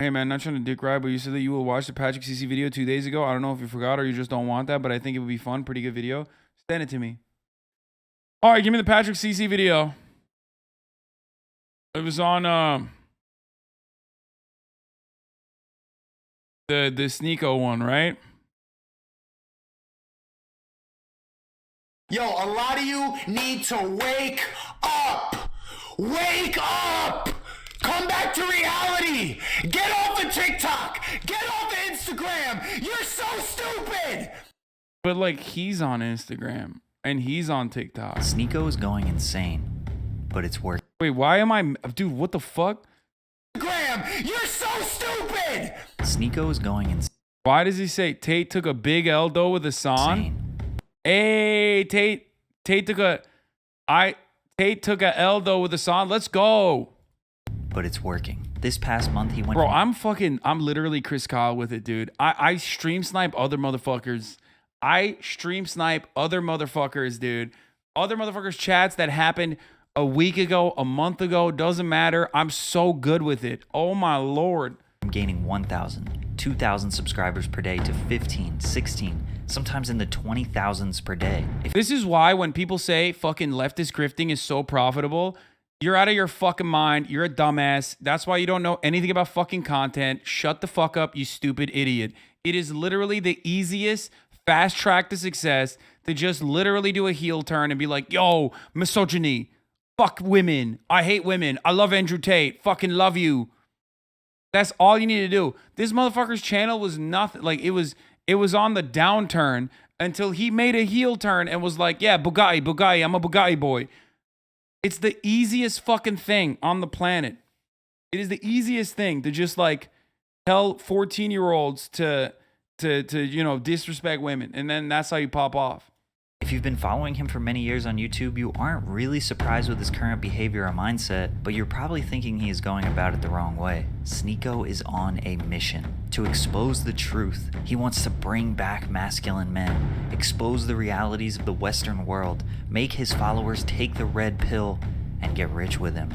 Hey man, not trying to dick ride, but you said that you will watch the Patrick CC video 2 days ago. I don't know if you forgot or you just don't want that, but I think it would be fun. Pretty good video. Send it to me. All right, give me the Patrick CC video. It was on the Sneako one, right? Yo, a lot of you need to wake up. Wake up. Come back to reality. Get off of TikTok. Get off of Instagram. You're so stupid. But like, he's on Instagram and he's on TikTok. Sneako is going insane, but it's working. Wait, why am I... Dude, what the fuck? Instagram. You're so stupid. Sneako is going insane. Why does he say Tate took a big L though with Hasan? Hey, Tate took a L though with Hasan. Let's go. But it's working. This past month he went. Bro, I'm literally Chris Kyle with it, dude. I stream snipe other motherfuckers. Dude. Other motherfuckers chats that happened a week ago, a month ago, doesn't matter. I'm so good with it. Oh my Lord. I'm gaining 1,000, 2,000 subscribers per day to 15, 16, sometimes in the 20,000s per day. This is why when people say fucking leftist grifting is so profitable, you're out of your fucking mind. You're a dumbass. That's why you don't know anything about fucking content. Shut the fuck up, you stupid idiot. It is literally the easiest fast track to success to just literally do a heel turn and be like, yo, misogyny. Fuck women. I hate women. I love Andrew Tate. Fucking love you. That's all you need to do. This motherfucker's channel was nothing. Like, it was on the downturn until he made a heel turn and was like, yeah, Bugatti. I'm a Bugatti boy. It's the easiest fucking thing on the planet. It is the easiest thing to just like tell 14-year-olds to disrespect women. And then that's how you pop off. If you've been following him for many years on YouTube, you aren't really surprised with his current behavior or mindset, but you're probably thinking he is going about it the wrong way. Sneako is on a mission to expose the truth. He wants to bring back masculine men, expose the realities of the Western world, make his followers take the red pill, and get rich with him.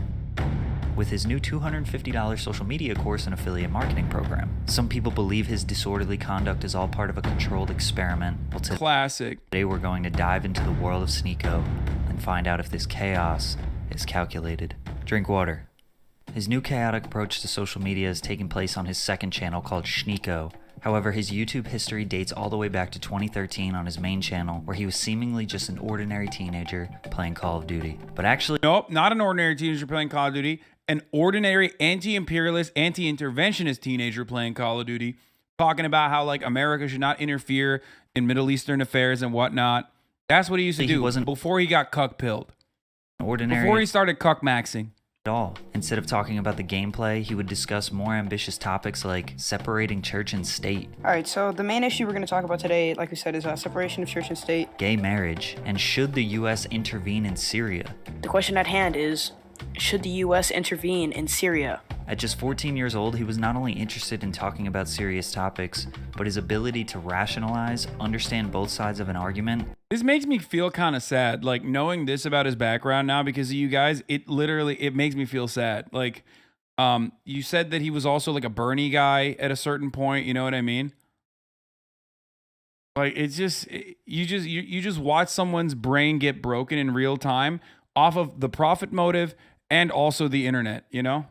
With his new $250 social media course and affiliate marketing program. Some people believe his disorderly conduct is all part of a controlled experiment. Well, Classic. Today we're going to dive into the world of Sneako and find out if this chaos is calculated. Drink water. His new chaotic approach to social media is taking place on his second channel called Sneako. However, his YouTube history dates all the way back to 2013 on his main channel, where he was seemingly just an ordinary teenager playing Call of Duty. But actually, nope, not an ordinary teenager playing Call of Duty. An ordinary anti-imperialist, anti-interventionist teenager playing Call of Duty, talking about how like America should not interfere in Middle Eastern affairs and whatnot. That's what he used to do before he got cuck-pilled. Ordinary. Before he started cuck-maxing. At all. Instead of talking about the gameplay, he would discuss more ambitious topics like separating church and state. Alright, so the main issue we're going to talk about today, like we said, is separation of church and state. Gay marriage, and should the US intervene in Syria? The question at hand is, should the US intervene in Syria? At just 14 years old, he was not only interested in talking about serious topics, but his ability to rationalize, understand both sides of an argument. This makes me feel kind of sad, like knowing this about his background now because of you guys. It makes me feel sad. Like, you said that he was also like a Bernie guy at a certain point. You know what I mean? Like, it's just you just watch someone's brain get broken in real time off of the profit motive and also the internet. You know.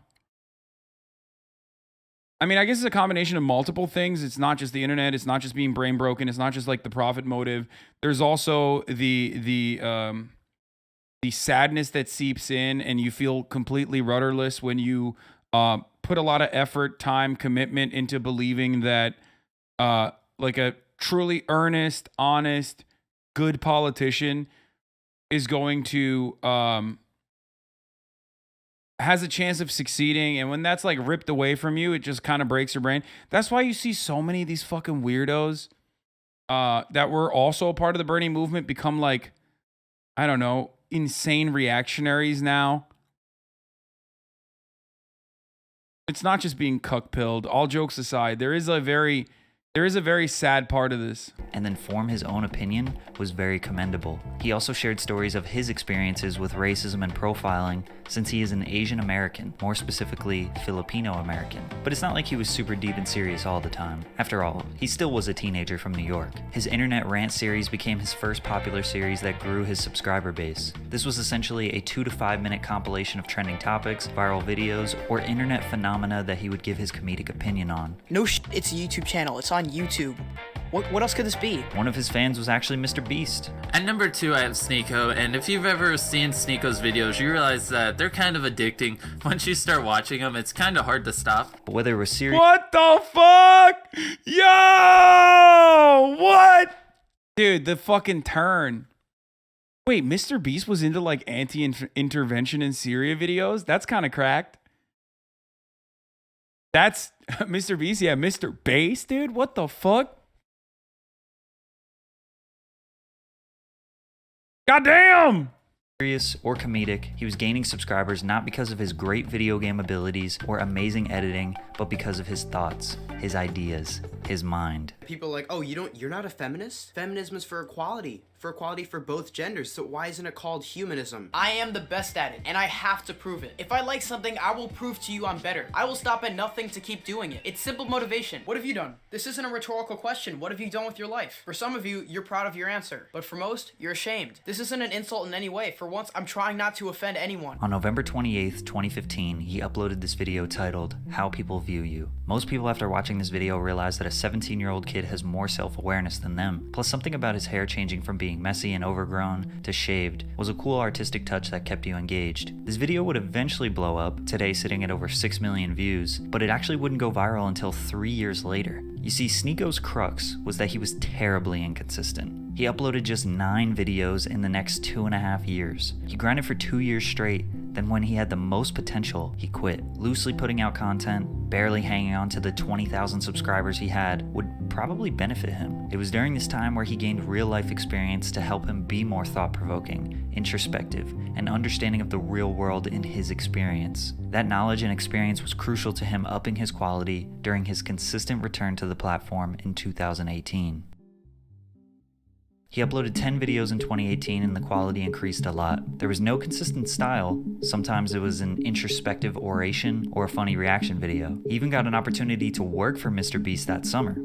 I mean, I guess it's a combination of multiple things. It's not just the internet. It's not just being brain broken. It's not just like the profit motive. There's also the sadness that seeps in, and you feel completely rudderless when you put a lot of effort, time, commitment into believing that like a truly earnest, honest, good politician is going to has a chance of succeeding, and when that's like ripped away from you, it just kind of breaks your brain. That's why you see so many of these fucking weirdos that were also a part of the Bernie movement become like, I don't know, insane reactionaries now. It's not just being cuck-pilled. All jokes aside, there is a very There is a very sad part of this. and then form his own opinion was very commendable. He also shared stories of his experiences with racism and profiling since he is an Asian American, more specifically Filipino American. But it's not like he was super deep and serious all the time. After all, he still was a teenager from New York. His internet rant series became his first popular series that grew his subscriber base. This was essentially a 2 to 5 minute compilation of trending topics, viral videos, or internet phenomena that he would give his comedic opinion on. No it's a YouTube channel. It's on YouTube. What else could this be? One of his fans was actually Mr. Beast. At number 2, I have Sneako, and if you've ever seen Sneako's videos, you realize that they're kind of addicting. Once you start watching them, it's kind of hard to stop. But whether it was serious What the fuck? Yo! What? Dude, the fucking turn. Wait, Mr. Beast was into like anti-intervention in Syria videos? That's kind of cracked. That's Mr. Beast, yeah, Mr. Bass, dude. What the fuck? Goddamn! serious or comedic, he was gaining subscribers not because of his great video game abilities or amazing editing, but because of his thoughts, his ideas, his mind. People are like, oh, you're not a feminist? Feminism is for equality for both genders, so why isn't it called humanism? I am the best at it, and I have to prove it. If I like something, I will prove to you I'm better. I will stop at nothing to keep doing it. It's simple motivation. What have you done? This isn't a rhetorical question. What have you done with your life? For some of you, you're proud of your answer, but for most, you're ashamed. This isn't an insult in any way. For once, I'm trying not to offend anyone. On November 28th, 2015, he uploaded this video titled, How People View You. Most people after watching this video realize that a 17-year-old kid has more self-awareness than them. Plus, something about his hair changing from being messy and overgrown to shaved was a cool artistic touch that kept you engaged. This video would eventually blow up, today sitting at over 6 million views, but it actually wouldn't go viral until 3 years later. You see, Sneako's crux was that he was terribly inconsistent. He uploaded just 9 videos in the next 2.5 years. He grinded for 2 years straight, then when he had the most potential, he quit. Loosely putting out content, barely hanging on to the 20,000 subscribers he had, would probably benefit him. It was during this time where he gained real-life experience to help him be more thought-provoking, introspective, and understanding of the real world in his experience. That knowledge and experience was crucial to him upping his quality during his consistent return to the platform in 2018. He uploaded 10 videos in 2018 and the quality increased a lot. There was no consistent style. Sometimes it was an introspective oration or a funny reaction video. He even got an opportunity to work for Mr. Beast that summer.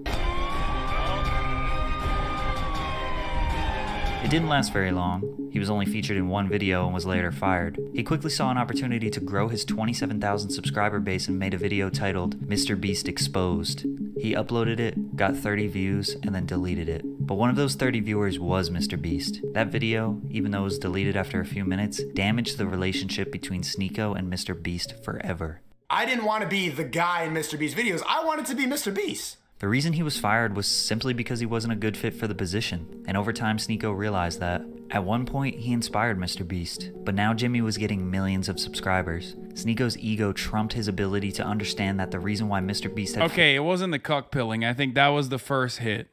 It didn't last very long. He was only featured in 1 video and was later fired. He quickly saw an opportunity to grow his 27,000 subscriber base and made a video titled Mr. Beast Exposed. He uploaded it, got 30 views, and then deleted it. But one of those 30 viewers was Mr. Beast. That video, even though it was deleted after a few minutes, damaged the relationship between Sneako and Mr. Beast forever. I didn't want to be the guy in Mr. Beast videos. I wanted to be Mr. Beast. The reason he was fired was simply because he wasn't a good fit for the position, and over time Sneako realized that. At one point, he inspired Mr. Beast, but now Jimmy was getting millions of subscribers. Sneako's ego trumped his ability to understand that the reason why Mr. Beast had... Okay, it wasn't the cuck pilling. I think that was the first hit.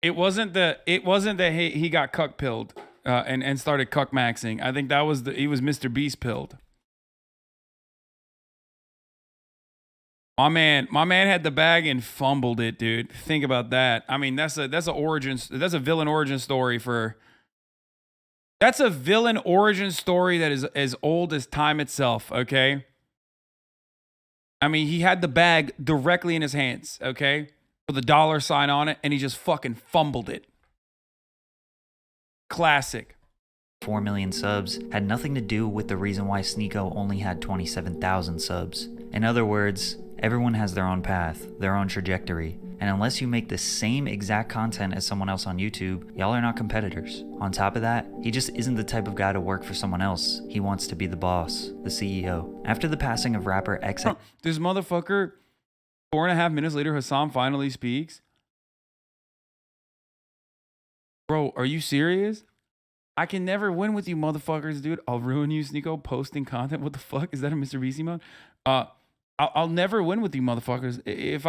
It wasn't that he got cuck pilled and started cuck maxing. I think that was he was Mr. Beast pilled. My man had the bag and fumbled it, dude. Think about that. I mean, that's a villain origin story for. That's a villain origin story that is as old as time itself. Okay. I mean, he had the bag directly in his hands. Okay, with a dollar sign on it, and he just fucking fumbled it. Classic. 4 million subs had nothing to do with the reason why Sneako only had 27,000 subs. In other words, everyone has their own path, their own trajectory, and unless you make the same exact content as someone else on YouTube, y'all are not competitors. On top of that, he just isn't the type of guy to work for someone else. He wants to be the boss, the CEO. After the passing of rapper X... This motherfucker, 4.5 minutes later, Hasan finally speaks. Bro, are you serious? I can never win with you motherfuckers, dude. I'll ruin you, Sneako, posting content. What the fuck? Is that a Mr. Beast mode? I'll never win with you motherfuckers. If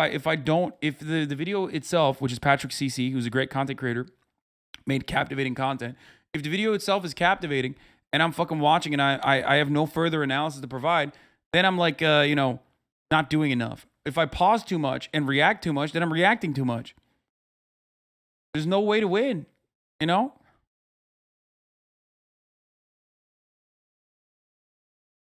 the video itself, which is Patrick CC, who's a great content creator, made captivating content. If the video itself is captivating and I'm fucking watching and I have no further analysis to provide, then I'm like, not doing enough. if I pause too much and react too much, then I'm reacting too much. There's no way to win, you know?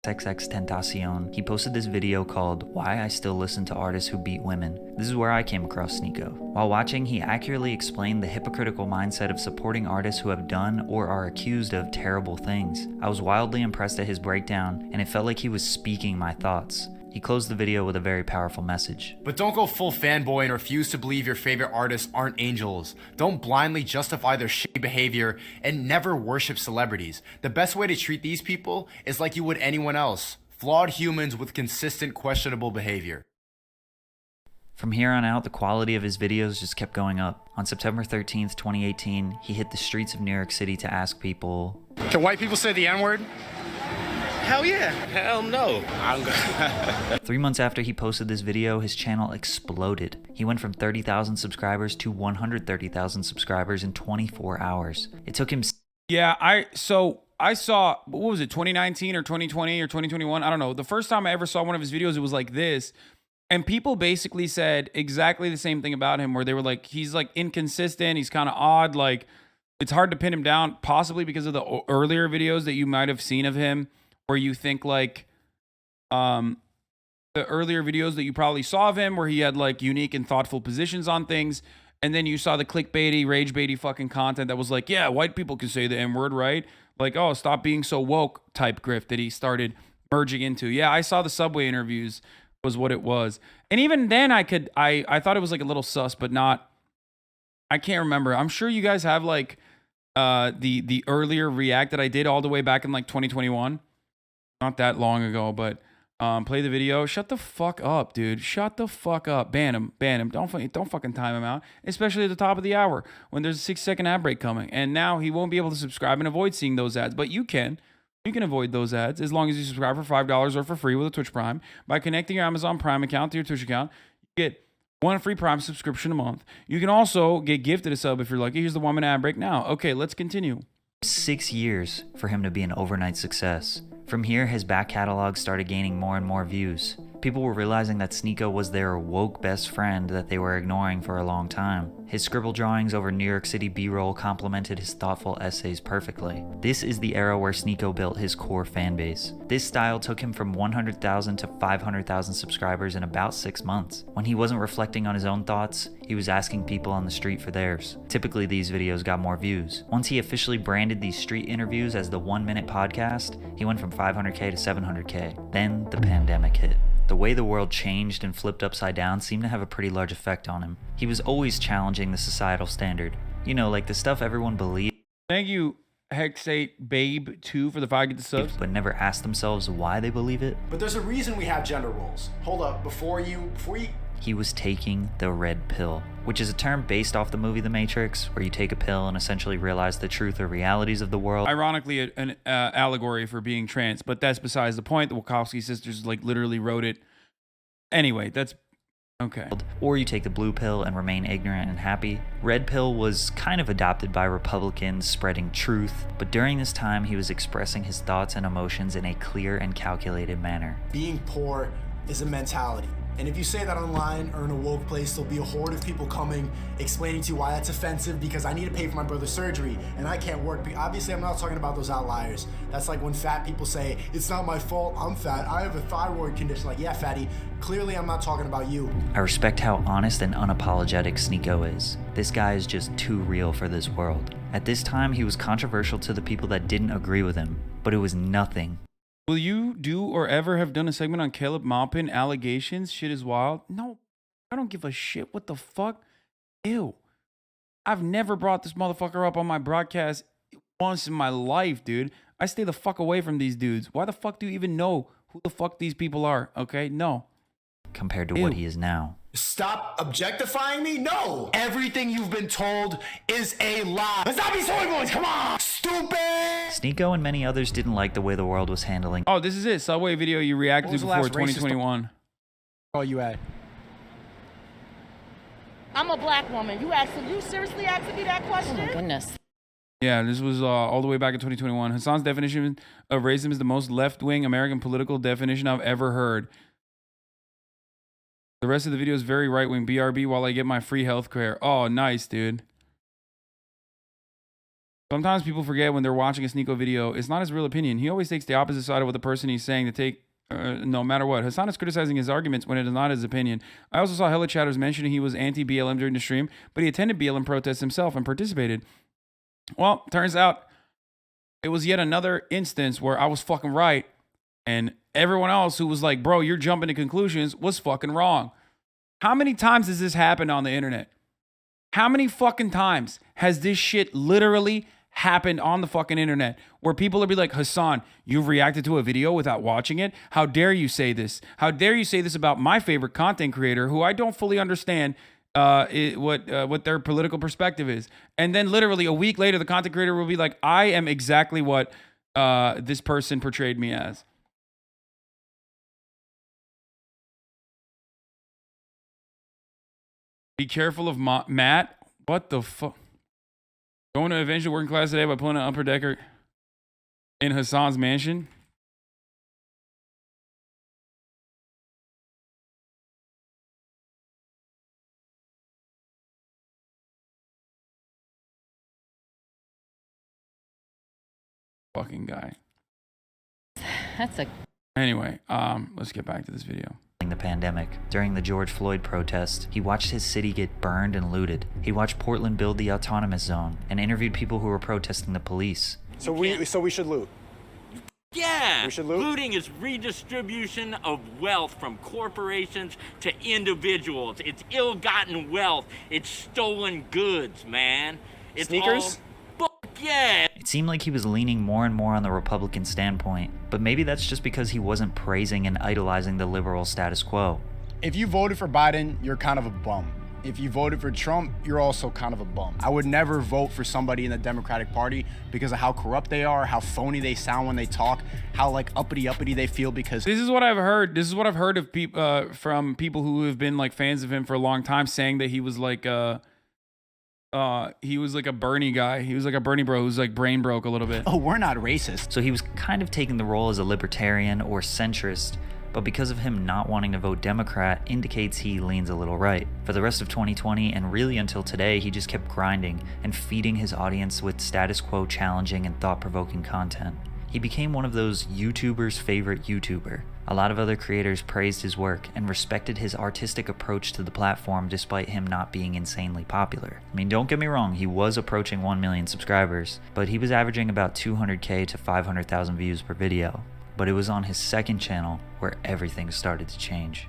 XXXTentacion, he posted this video called Why I Still Listen to Artists Who Beat Women. This is where I came across Sneako. While watching, he accurately explained the hypocritical mindset of supporting artists who have done or are accused of terrible things. I was wildly impressed at his breakdown, and it felt like he was speaking my thoughts. He closed the video with a very powerful message. But don't go full fanboy and refuse to believe your favorite artists aren't angels. Don't blindly justify their shitty behavior and never worship celebrities. The best way to treat these people is like you would anyone else. Flawed humans with consistent questionable behavior. From here on out, the quality of his videos just kept going up. On September 13th, 2018, he hit the streets of New York City to ask people, Can white people say the N-word? Hell yeah. Hell no. 3 months after he posted this video, his channel exploded. He went from 30,000 subscribers to 130,000 subscribers in 24 hours. It took him... Yeah, I saw, what was it, 2019 or 2020 or 2021? I don't know. The first time I ever saw one of his videos, it was like this. And people basically said exactly the same thing about him, where they were like, he's like inconsistent. He's kind of odd. Like, it's hard to pin him down, possibly because of the earlier videos that you might have seen of him, where you think like the earlier videos that you probably saw of him where he had like unique and thoughtful positions on things. And then you saw the clickbaity, rage baity fucking content that was like, yeah, white people can say the N-word, right? Like, oh, stop being so woke type grift that he started merging into. Yeah, I saw the Subway interviews was what it was. And even then I thought it was like a little sus, but not, I can't remember. I'm sure you guys have like the earlier react that I did all the way back in like 2021. Not that long ago, but play the video. Shut the fuck up, dude. Shut the fuck up. Ban him. Ban him. Don't fucking time him out, especially at the top of the hour when there's a 6-second ad break coming. And now he won't be able to subscribe and avoid seeing those ads, but you can. You can avoid those ads as long as you subscribe for $5 or for free with a Twitch Prime. By connecting your Amazon Prime account to your Twitch account, you get 1 free Prime subscription a month. You can also get gifted a sub if you're lucky. Here's the 1-minute ad break now. Okay, let's continue. 6 years for him to be an overnight success. From here, his back catalog started gaining more and more views. People were realizing that Sneako was their woke best friend that they were ignoring for a long time. His scribble drawings over New York City B-roll complemented his thoughtful essays perfectly. This is the era where Sneako built his core fanbase. This style took him from 100,000 to 500,000 subscribers in about 6 months. When he wasn't reflecting on his own thoughts, he was asking people on the street for theirs. Typically, these videos got more views. Once he officially branded these street interviews as the 1-minute podcast, he went from 500K to 700K. Then the pandemic hit. The way the world changed and flipped upside down seemed to have a pretty large effect on him. He was always challenging the societal standard. You know, like the stuff everyone believed. Thank you, Hexate Babe 2 for the 5 get the subs. But never asked themselves why they believe it. But there's a reason we have gender roles. Hold up, before you... He was taking the red pill, which is a term based off the movie The Matrix, where you take a pill and essentially realize the truth or realities of the world. Ironically, an allegory for being trans, but that's besides the point. The Wachowski sisters like literally wrote it. Anyway, that's okay. Or you take the blue pill and remain ignorant and happy. Red pill was kind of adopted by Republicans spreading truth, but during this time he was expressing his thoughts and emotions in a clear and calculated manner. Being poor is a mentality. And if you say that online or in a woke place, there'll be a horde of people coming, explaining to you why that's offensive because I need to pay for my brother's surgery and I can't work. Obviously, I'm not talking about those outliers. That's like when fat people say, it's not my fault, I'm fat, I have a thyroid condition. Like, yeah, fatty, clearly I'm not talking about you. I respect how honest and unapologetic Sneako is. This guy is just too real for this world. At this time, he was controversial to the people that didn't agree with him, but it was nothing. Will you do or ever have done a segment on Caleb Maupin allegations? Shit is wild. No, I don't give a shit. What the fuck? Ew. I've never brought this motherfucker up on my broadcast once in my life, dude. I stay the fuck away from these dudes. Why the fuck do you even know who the fuck these people are? Okay, no. Compared to what he is now. Stop objectifying me? No! Everything you've been told is a lie. Let's not be soy boys, come on! Stupid! Sneako and many others didn't like the way the world was handling. Oh, this is it. Subway video you reacted to before 2021. Oh, you at? I'm a black woman. You seriously asking me that question? Oh my goodness. Yeah, this was all the way back in 2021. Hasan's definition of racism is the most left-wing American political definition I've ever heard. The rest of the video is very right-wing BRB while I get my free health care. Oh, nice, dude. Sometimes people forget when they're watching a Sneako video, it's not his real opinion. He always takes the opposite side of what the person he's saying to take, no matter what. Hasan is criticizing his arguments when it is not his opinion. I also saw hella chatters mentioning he was anti-BLM during the stream, but he attended BLM protests himself and participated. Well, turns out it was yet another instance where I was fucking right, and everyone else who was like, bro, you're jumping to conclusions, was fucking wrong. How many times has this happened on the internet? How many fucking times has this shit literally happened on the fucking internet where people will be like, Hasan, you've reacted to a video without watching it? How dare you say this? How dare you say this about my favorite content creator who I don't fully understand what their political perspective is? And then literally a week later, the content creator will be like, I am exactly what this person portrayed me as. Be careful of Matt. What the fuck? Going to eventually working class today by pulling an upper decker in Hasan's mansion. Fucking guy. That's a... Anyway, let's get back to this video. The pandemic. During the George Floyd protest, he watched his city get burned and looted. He watched Portland build the autonomous zone and interviewed people who were protesting the police. So we should loot. Yeah, we should loot? Looting is redistribution of wealth from corporations to individuals. It's ill-gotten wealth. It's stolen goods, man. It's Sneakers? Yeah. It seemed like he was leaning more and more on the Republican standpoint, but maybe that's just because he wasn't praising and idolizing the liberal status quo. If you voted for Biden, you're kind of a bum. If you voted for Trump, you're also kind of a bum. I would never vote for somebody in the Democratic Party because of how corrupt they are, how phony they sound when they talk, how like uppity they feel because... This is what I've heard. This is what I've heard of people from people who have been like fans of him for a long time, saying that he was like a Bernie guy. He was like a Bernie bro who's like brain broke a little bit. Oh, we're not racist. So he was kind of taking the role as a libertarian or centrist, but because of him not wanting to vote Democrat indicates he leans a little right. For the rest of 2020 and really until today, he just kept grinding and feeding his audience with status quo challenging and thought-provoking content. He became one of those YouTubers' favorite YouTuber. A lot of other creators praised his work and respected his artistic approach to the platform despite him not being insanely popular. I mean, don't get me wrong, he was approaching 1 million subscribers, but he was averaging about 200k to 500,000 views per video. But it was on his second channel where everything started to change.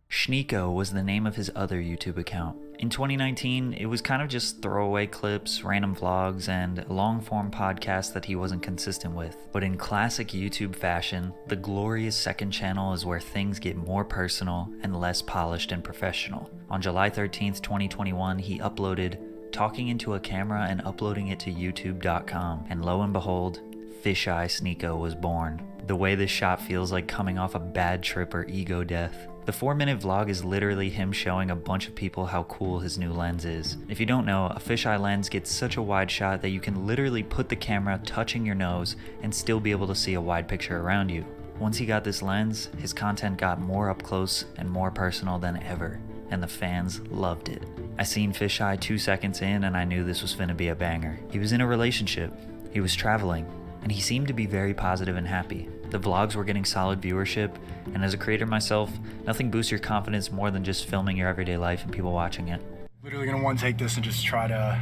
Sneako was the name of his other YouTube account. In 2019, it was kind of just throwaway clips, random vlogs, and a long-form podcast that he wasn't consistent with. But in classic YouTube fashion, the glorious second channel is where things get more personal and less polished and professional. On July 13th, 2021, he uploaded talking into a camera and uploading it to youtube.com, and lo and behold, Fisheye Sneako was born. The way this shot feels like coming off a bad trip or ego death. The 4-minute vlog is literally him showing a bunch of people how cool his new lens is. If you don't know, a fisheye lens gets such a wide shot that you can literally put the camera touching your nose and still be able to see a wide picture around you. Once he got this lens, his content got more up close and more personal than ever, and the fans loved it. I seen Fisheye 2 seconds in and I knew this was finna be a banger. He was in a relationship, he was traveling, and he seemed to be very positive and happy. The vlogs were getting solid viewership, and as a creator myself, nothing boosts your confidence more than just filming your everyday life and people watching it. Literally gonna one take this and just try to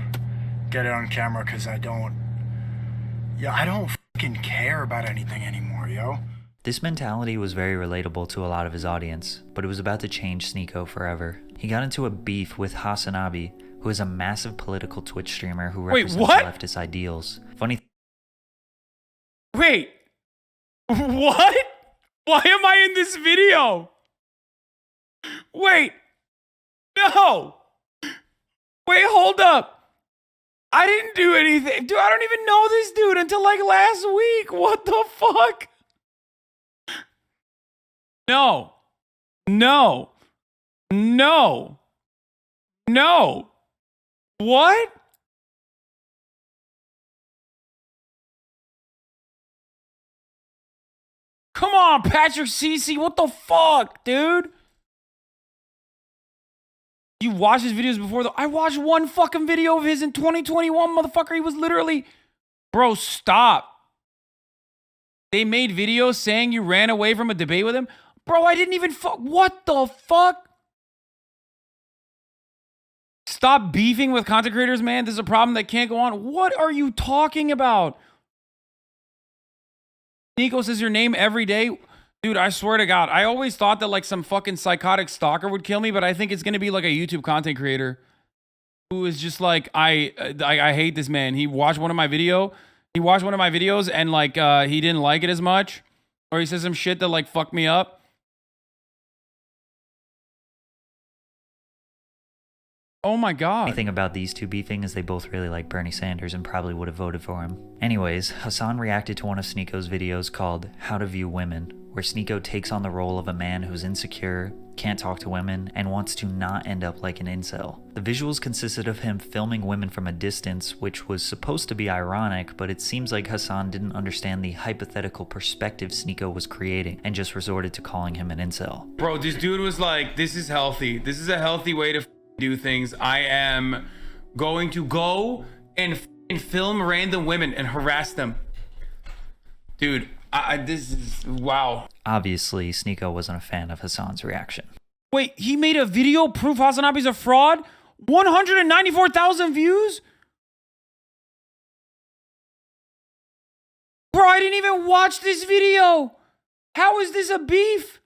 get it on camera because I don't fucking care about anything anymore, yo. This mentality was very relatable to a lot of his audience, but it was about to change Sneako forever. He got into a beef with Hasanabi, who is a massive political Twitch streamer who represents leftist ideals. Wait, what? Why am I in this video? Wait, no. Wait, hold up. I didn't do anything. Dude, I don't even know this dude until like last week. What the fuck? No. No. No. No. What? Come on, Patrick Cece. What the fuck, dude? You watched his videos before, though? I watched one fucking video of his in 2021, motherfucker. He was literally... Bro, stop. They made videos saying you ran away from a debate with him? Bro, I didn't even fuck. What the fuck? Stop beefing with content creators, man. This is a problem that can't go on. What are you talking about? Nico says your name every day. Dude, I swear to God, I always thought that like some fucking psychotic stalker would kill me, but I think it's gonna be like a YouTube content creator who is just like, I hate this man. He watched one of my videos and like he didn't like it as much, or he said some shit that like fucked me up. Oh my God. The thing about these two beefing is they both really like Bernie Sanders and probably would have voted for him. Anyways, Hasan reacted to one of Sneako's videos called How to View Women, where Sneako takes on the role of a man who's insecure, can't talk to women, and wants to not end up like an incel. The visuals consisted of him filming women from a distance, which was supposed to be ironic, but it seems like Hasan didn't understand the hypothetical perspective Sneako was creating and just resorted to calling him an incel. Bro, this dude was like, this is healthy. This is a healthy way to do things. I am going to go and film random women and harass them. Dude, this is wow. Obviously, Sneako wasn't a fan of Hasan's reaction. Wait, he made a video proof Hasanabi's a fraud? 194,000 views? Bro, I didn't even watch this video. How is this a beef?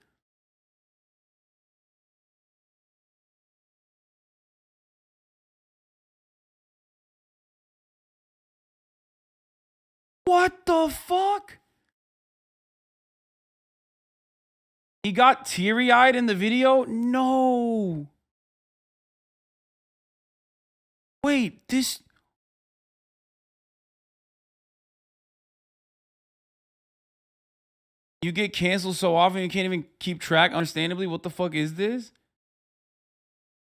What the fuck? He got teary-eyed in the video? No. Wait, this... You get canceled so often you can't even keep track, understandably. What the fuck is this?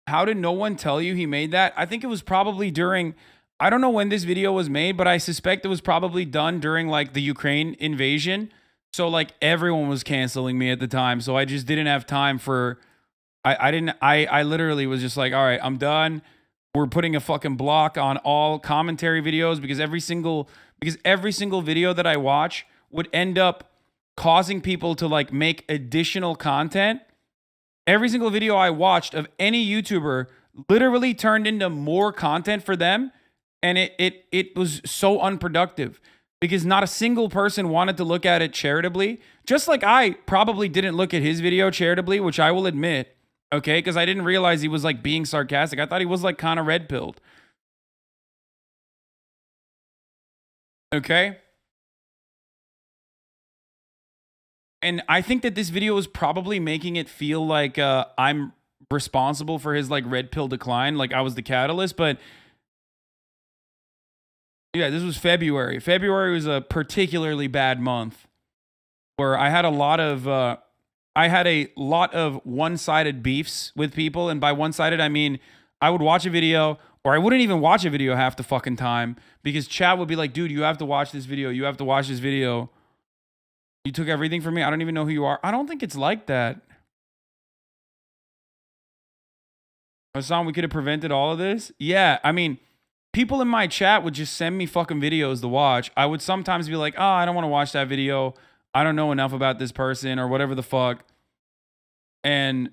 How did no one tell you he made that? I think it was probably during... I don't know when this video was made, but I suspect it was probably done during like the Ukraine invasion. So like everyone was canceling me at the time. So I just didn't have time for, I literally was just like, all right, I'm done. We're putting a fucking block on all commentary videos because every single video that I watch would end up causing people to like make additional content. Every single video I watched of any YouTuber literally turned into more content for them. And it was so unproductive because not a single person wanted to look at it charitably. Just like I probably didn't look at his video charitably, which I will admit, okay? Because I didn't realize he was like being sarcastic. I thought he was like kind of red-pilled. Okay? And I think that this video is probably making it feel like I'm responsible for his like red pill decline. Like I was the catalyst, but... Yeah, this was February. February was a particularly bad month where I had a lot of one-sided beefs with people. And by one-sided, I mean, I would watch a video or I wouldn't even watch a video half the fucking time because chat would be like, dude, you have to watch this video. You have to watch this video. You took everything from me. I don't even know who you are. I don't think it's like that. Hasan, we could have prevented all of this. Yeah, I mean... People in my chat would just send me fucking videos to watch. I would sometimes be like, oh, I don't want to watch that video. I don't know enough about this person or whatever the fuck. And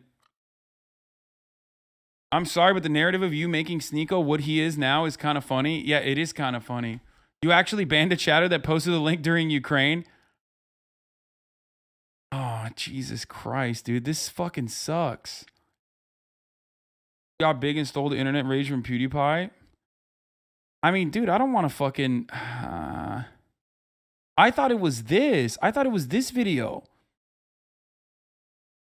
I'm sorry, but the narrative of you making Sneako what he is now is kind of funny. Yeah, it is kind of funny. You actually banned a chatter that posted the link during Ukraine. Oh, Jesus Christ, dude. This fucking sucks. Got big and stole the internet rage from PewDiePie. I mean, dude, I don't want to fucking... I thought it was this. I thought it was this video.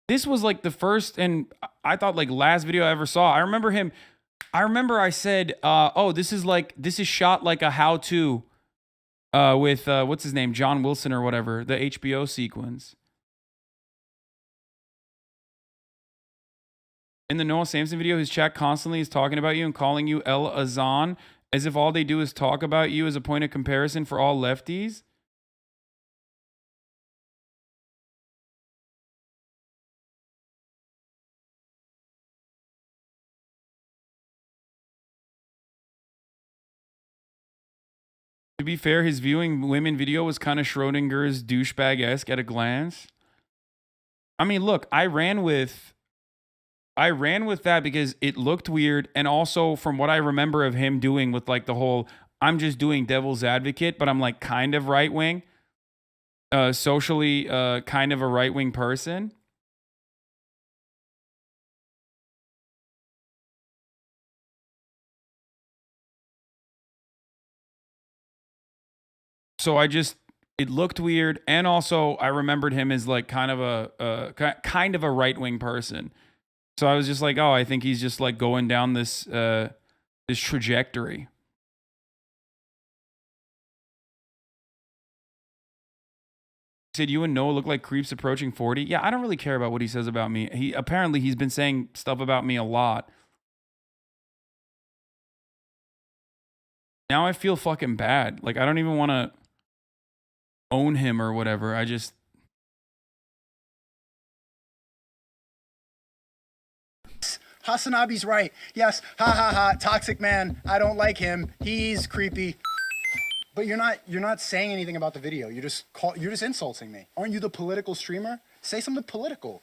This was like the first and I thought like last video I ever saw. I remember I said, oh, this is shot like a how-to with, what's his name? John Wilson or whatever. The HBO sequence. In the Noah Samson video, his chat constantly is talking about you and calling you El Azan. As if all they do is talk about you as a point of comparison for all lefties. To be fair, his viewing women video was kind of Schrodinger's douchebag-esque at a glance. I mean, look, I ran with that because it looked weird, and also from what I remember of him doing with like the whole I'm just doing devil's advocate, but I'm like kind of right-wing, socially kind of a right-wing person. So it looked weird, and also I remembered him as like kind of a right-wing person. So I was just like, oh, I think he's just like going down this this trajectory. He said you and Noah look like creeps approaching 40. Yeah, I don't really care about what he says about me. He's been saying stuff about me a lot. Now I feel fucking bad. Like I don't even want to own him or whatever. I just Hasanabi's right. Yes, ha ha ha, toxic man. I don't like him. He's creepy. But you're not saying anything about the video. You're just insulting me. Aren't you the political streamer? Say something political.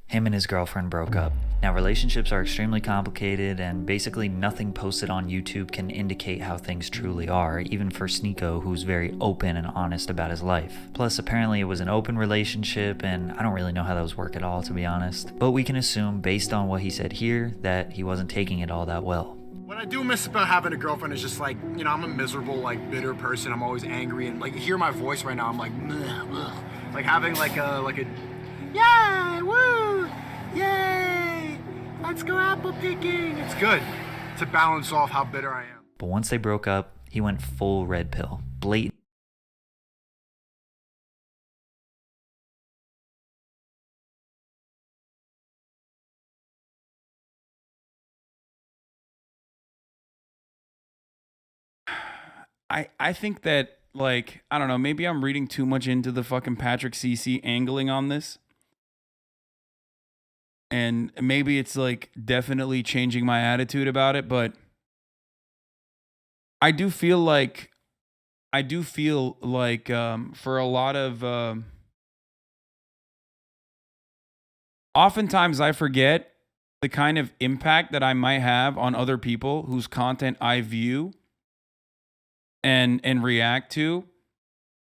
Him and his girlfriend broke up. Now, relationships are extremely complicated, and basically nothing posted on YouTube can indicate how things truly are, even for Sneako, who's very open and honest about his life. Plus, apparently it was an open relationship, and I don't really know how those work at all, to be honest. But we can assume, based on what he said here, that he wasn't taking it all that well. What I do miss about having a girlfriend is just like, you know, I'm a miserable, like, bitter person. I'm always angry, and like, you hear my voice right now, I'm like, ugh. Like having like a yay, woo, yay, let's go apple picking. It's good to balance off how bitter I am. But once they broke up, he went full red pill. Blatant. I think that, like, I don't know, maybe I'm reading too much into the fucking Patrick CC angling on this. And maybe it's like definitely changing my attitude about it, but I do feel like for a lot of oftentimes I forget the kind of impact that I might have on other people whose content I view and react to,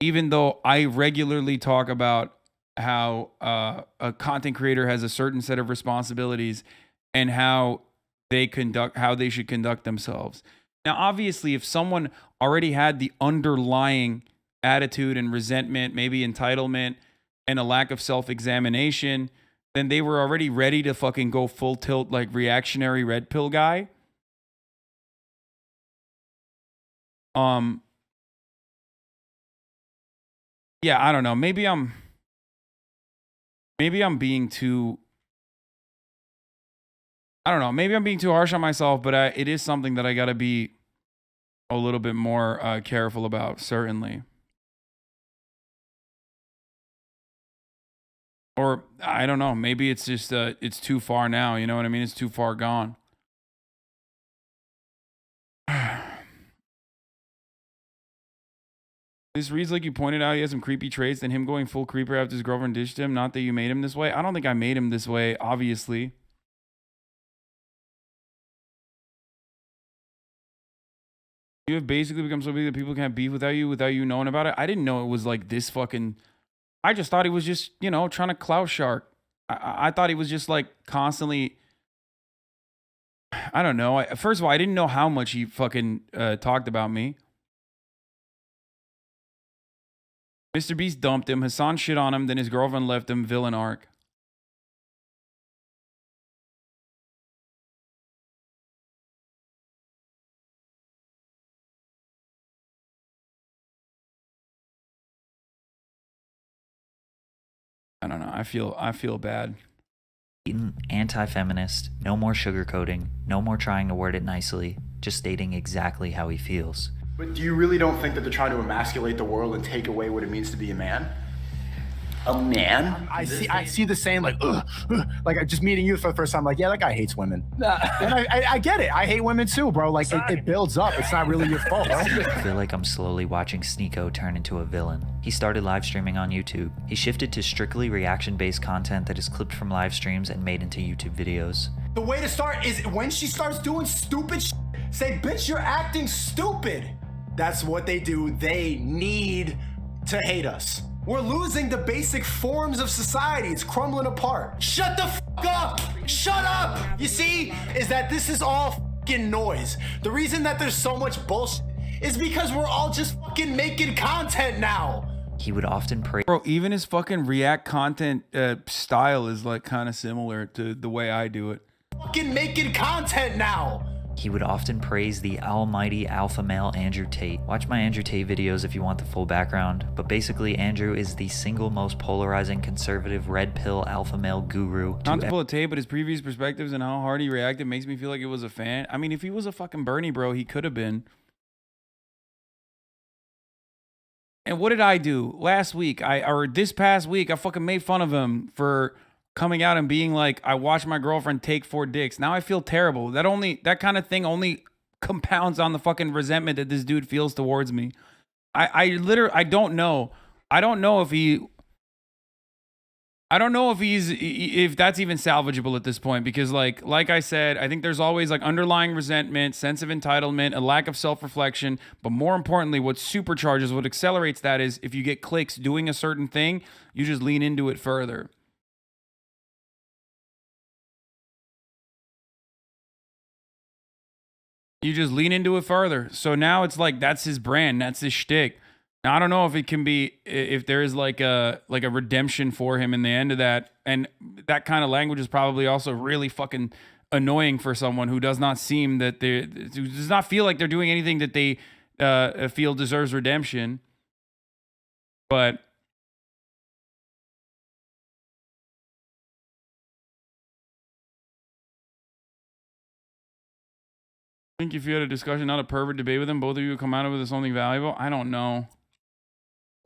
even though I regularly talk about how a content creator has a certain set of responsibilities and how they should conduct themselves. Now, obviously, if someone already had the underlying attitude and resentment, maybe entitlement, and a lack of self-examination, then they were already ready to fucking go full tilt like reactionary red pill guy. Yeah, I don't know. Maybe I'm being too, I don't know. Maybe I'm being too harsh on myself, but it is something that I got to be a little bit more careful about, certainly. Or I don't know. Maybe it's just it's too far now. You know what I mean? It's too far gone. This reads like you pointed out he has some creepy traits, and him going full creeper after his girlfriend ditched him. Not that you made him this way. I don't think I made him this way, obviously. You have basically become so big that people can't beef without you knowing about it. I didn't know it was like this fucking... I just thought he was just, you know, trying to clout shark. I thought he was just like constantly... I don't know. First of all, I didn't know how much he fucking talked about me. Mr. Beast dumped him. Hasan shit on him. Then his girlfriend left him. Villain arc. I don't know. I feel bad. Anti-feminist, no more sugarcoating, no more trying to word it nicely, just stating exactly how he feels. But do you really don't think that they're trying to emasculate the world and take away what it means to be a man? a man? I see the same, like, like just meeting you for the first time, like, yeah, that guy hates women. And I get it. I hate women too, bro. Like, it builds up. It's not really your fault, bro. I feel like I'm slowly watching Sneako turn into a villain. He started live streaming on YouTube. He shifted to strictly reaction-based content that is clipped from live streams and made into YouTube videos. The way to start is when she starts doing stupid shit, say, bitch, you're acting stupid. That's what they do. They need to hate us. We're losing the basic forms of society. It's crumbling apart. Shut the fuck up. Shut up. You see, is that this is all fucking noise. The reason that there's so much bullshit is because we're all just fucking making content now. He would often praise. Bro, even his fucking react content style is like kind of similar to the way I do it. Fucking making content now. He would often praise the almighty alpha male Andrew Tate. Watch my Andrew Tate videos if you want the full background, but basically Andrew is the single most polarizing conservative red pill alpha male guru. Not to pull a Tate, but his previous perspectives and how hard he reacted makes me feel like it was a fan. I mean, if he was a fucking Bernie bro, he could have been. And what did I do last week? Or this past week, I fucking made fun of him for coming out and being like, I watched my girlfriend take 4 dicks. Now I feel terrible. That kind of thing only compounds on the fucking resentment that this dude feels towards me. I literally, I don't know if that's even salvageable at this point, because like I said, I think there's always like underlying resentment, sense of entitlement, a lack of self-reflection, but more importantly, what supercharges, what accelerates that is if you get clicks doing a certain thing, you just lean into it further. You just lean into it further. So now it's like, that's his brand, that's his shtick. Now, I don't know if it can be, if there is like a redemption for him in the end of that. And that kind of language is probably also really fucking annoying for someone who does not seem that who does not feel like they're doing anything that they feel deserves redemption. But I think if you had a discussion, not a pervert debate with him, both of you would come out of it with something valuable. I don't know.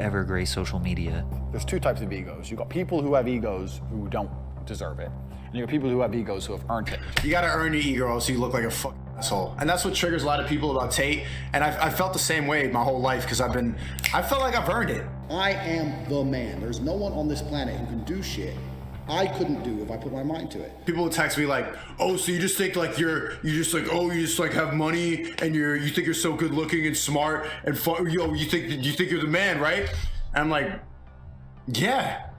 Ever gray social media. There's 2 types of egos. You got people who have egos who don't deserve it, and you got people who have egos who have earned it. You gotta earn your ego, else you look like a fucking asshole. And that's what triggers a lot of people about Tate. And I felt the same way my whole life because I felt like I've earned it. I am the man. There's no one on this planet who can do shit I couldn't do if I put my mind to it. People would text me like, oh, so you just think like you just have money and you think you're so good looking and smart and fun, you think you're the man, right? And I'm like, yeah,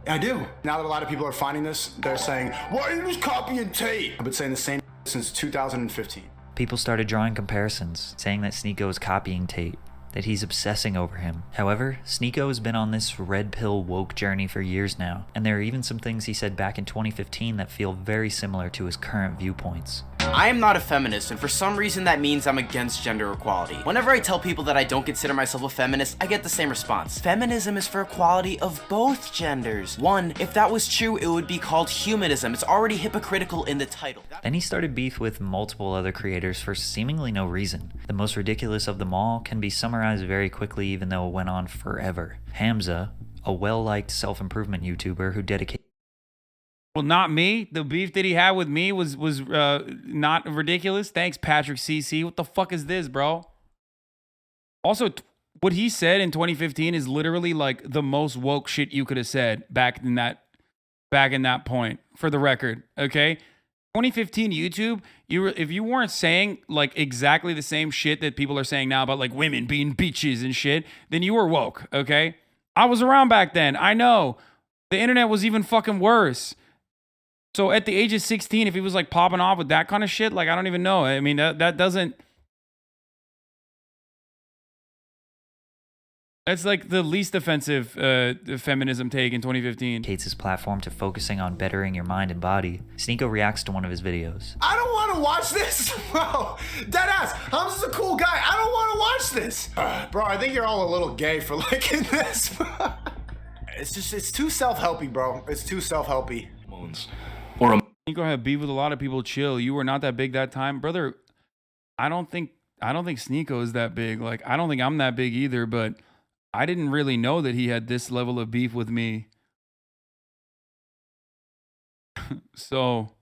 I do. Now that a lot of people are finding this, they're saying, why are you just copying Tate? I've been saying the same since 2015. People started drawing comparisons, saying that Sneako is copying Tate, that he's obsessing over him. However, Sneako has been on this red pill woke journey for years now, and there are even some things he said back in 2015 that feel very similar to his current viewpoints. I am not a feminist, and for some reason that means I'm against gender equality. Whenever I tell people that I don't consider myself a feminist, I get the same response. Feminism is for equality of both genders. One, if that was true, it would be called humanism. It's already hypocritical in the title. Then he started beef with multiple other creators for seemingly no reason. The most ridiculous of them all can be summarized very quickly, even though it went on forever. Hamza, a well-liked self-improvement YouTuber who dedicated. Well, not me. The beef that he had with me was not ridiculous. Thanks, Patrick CC. What the fuck is this, bro? Also, what he said in 2015 is literally like the most woke shit you could have said back in that point. For the record, okay? 2015 YouTube, if you weren't saying like exactly the same shit that people are saying now about like women being bitches and shit, then you were woke, okay? I was around back then. I know. The internet was even fucking worse. So at the age of 16, if he was like popping off with that kind of shit, like I don't even know. I mean, that doesn't. That's like the least offensive feminism take in 2015. Dedicates his platform to focusing on bettering your mind and body. Sneako reacts to one of his videos. I don't want to watch this, bro. Deadass, Hamza's a cool guy. I don't want to watch this. Bro, I think you're all a little gay for liking this. It's too self-helpy, bro. It's too self-helpy. Sneako had beef with a lot of people. Chill. You were not that big that time, brother. I don't think Sneako is that big. Like I don't think I'm that big either. But I didn't really know that he had this level of beef with me. So,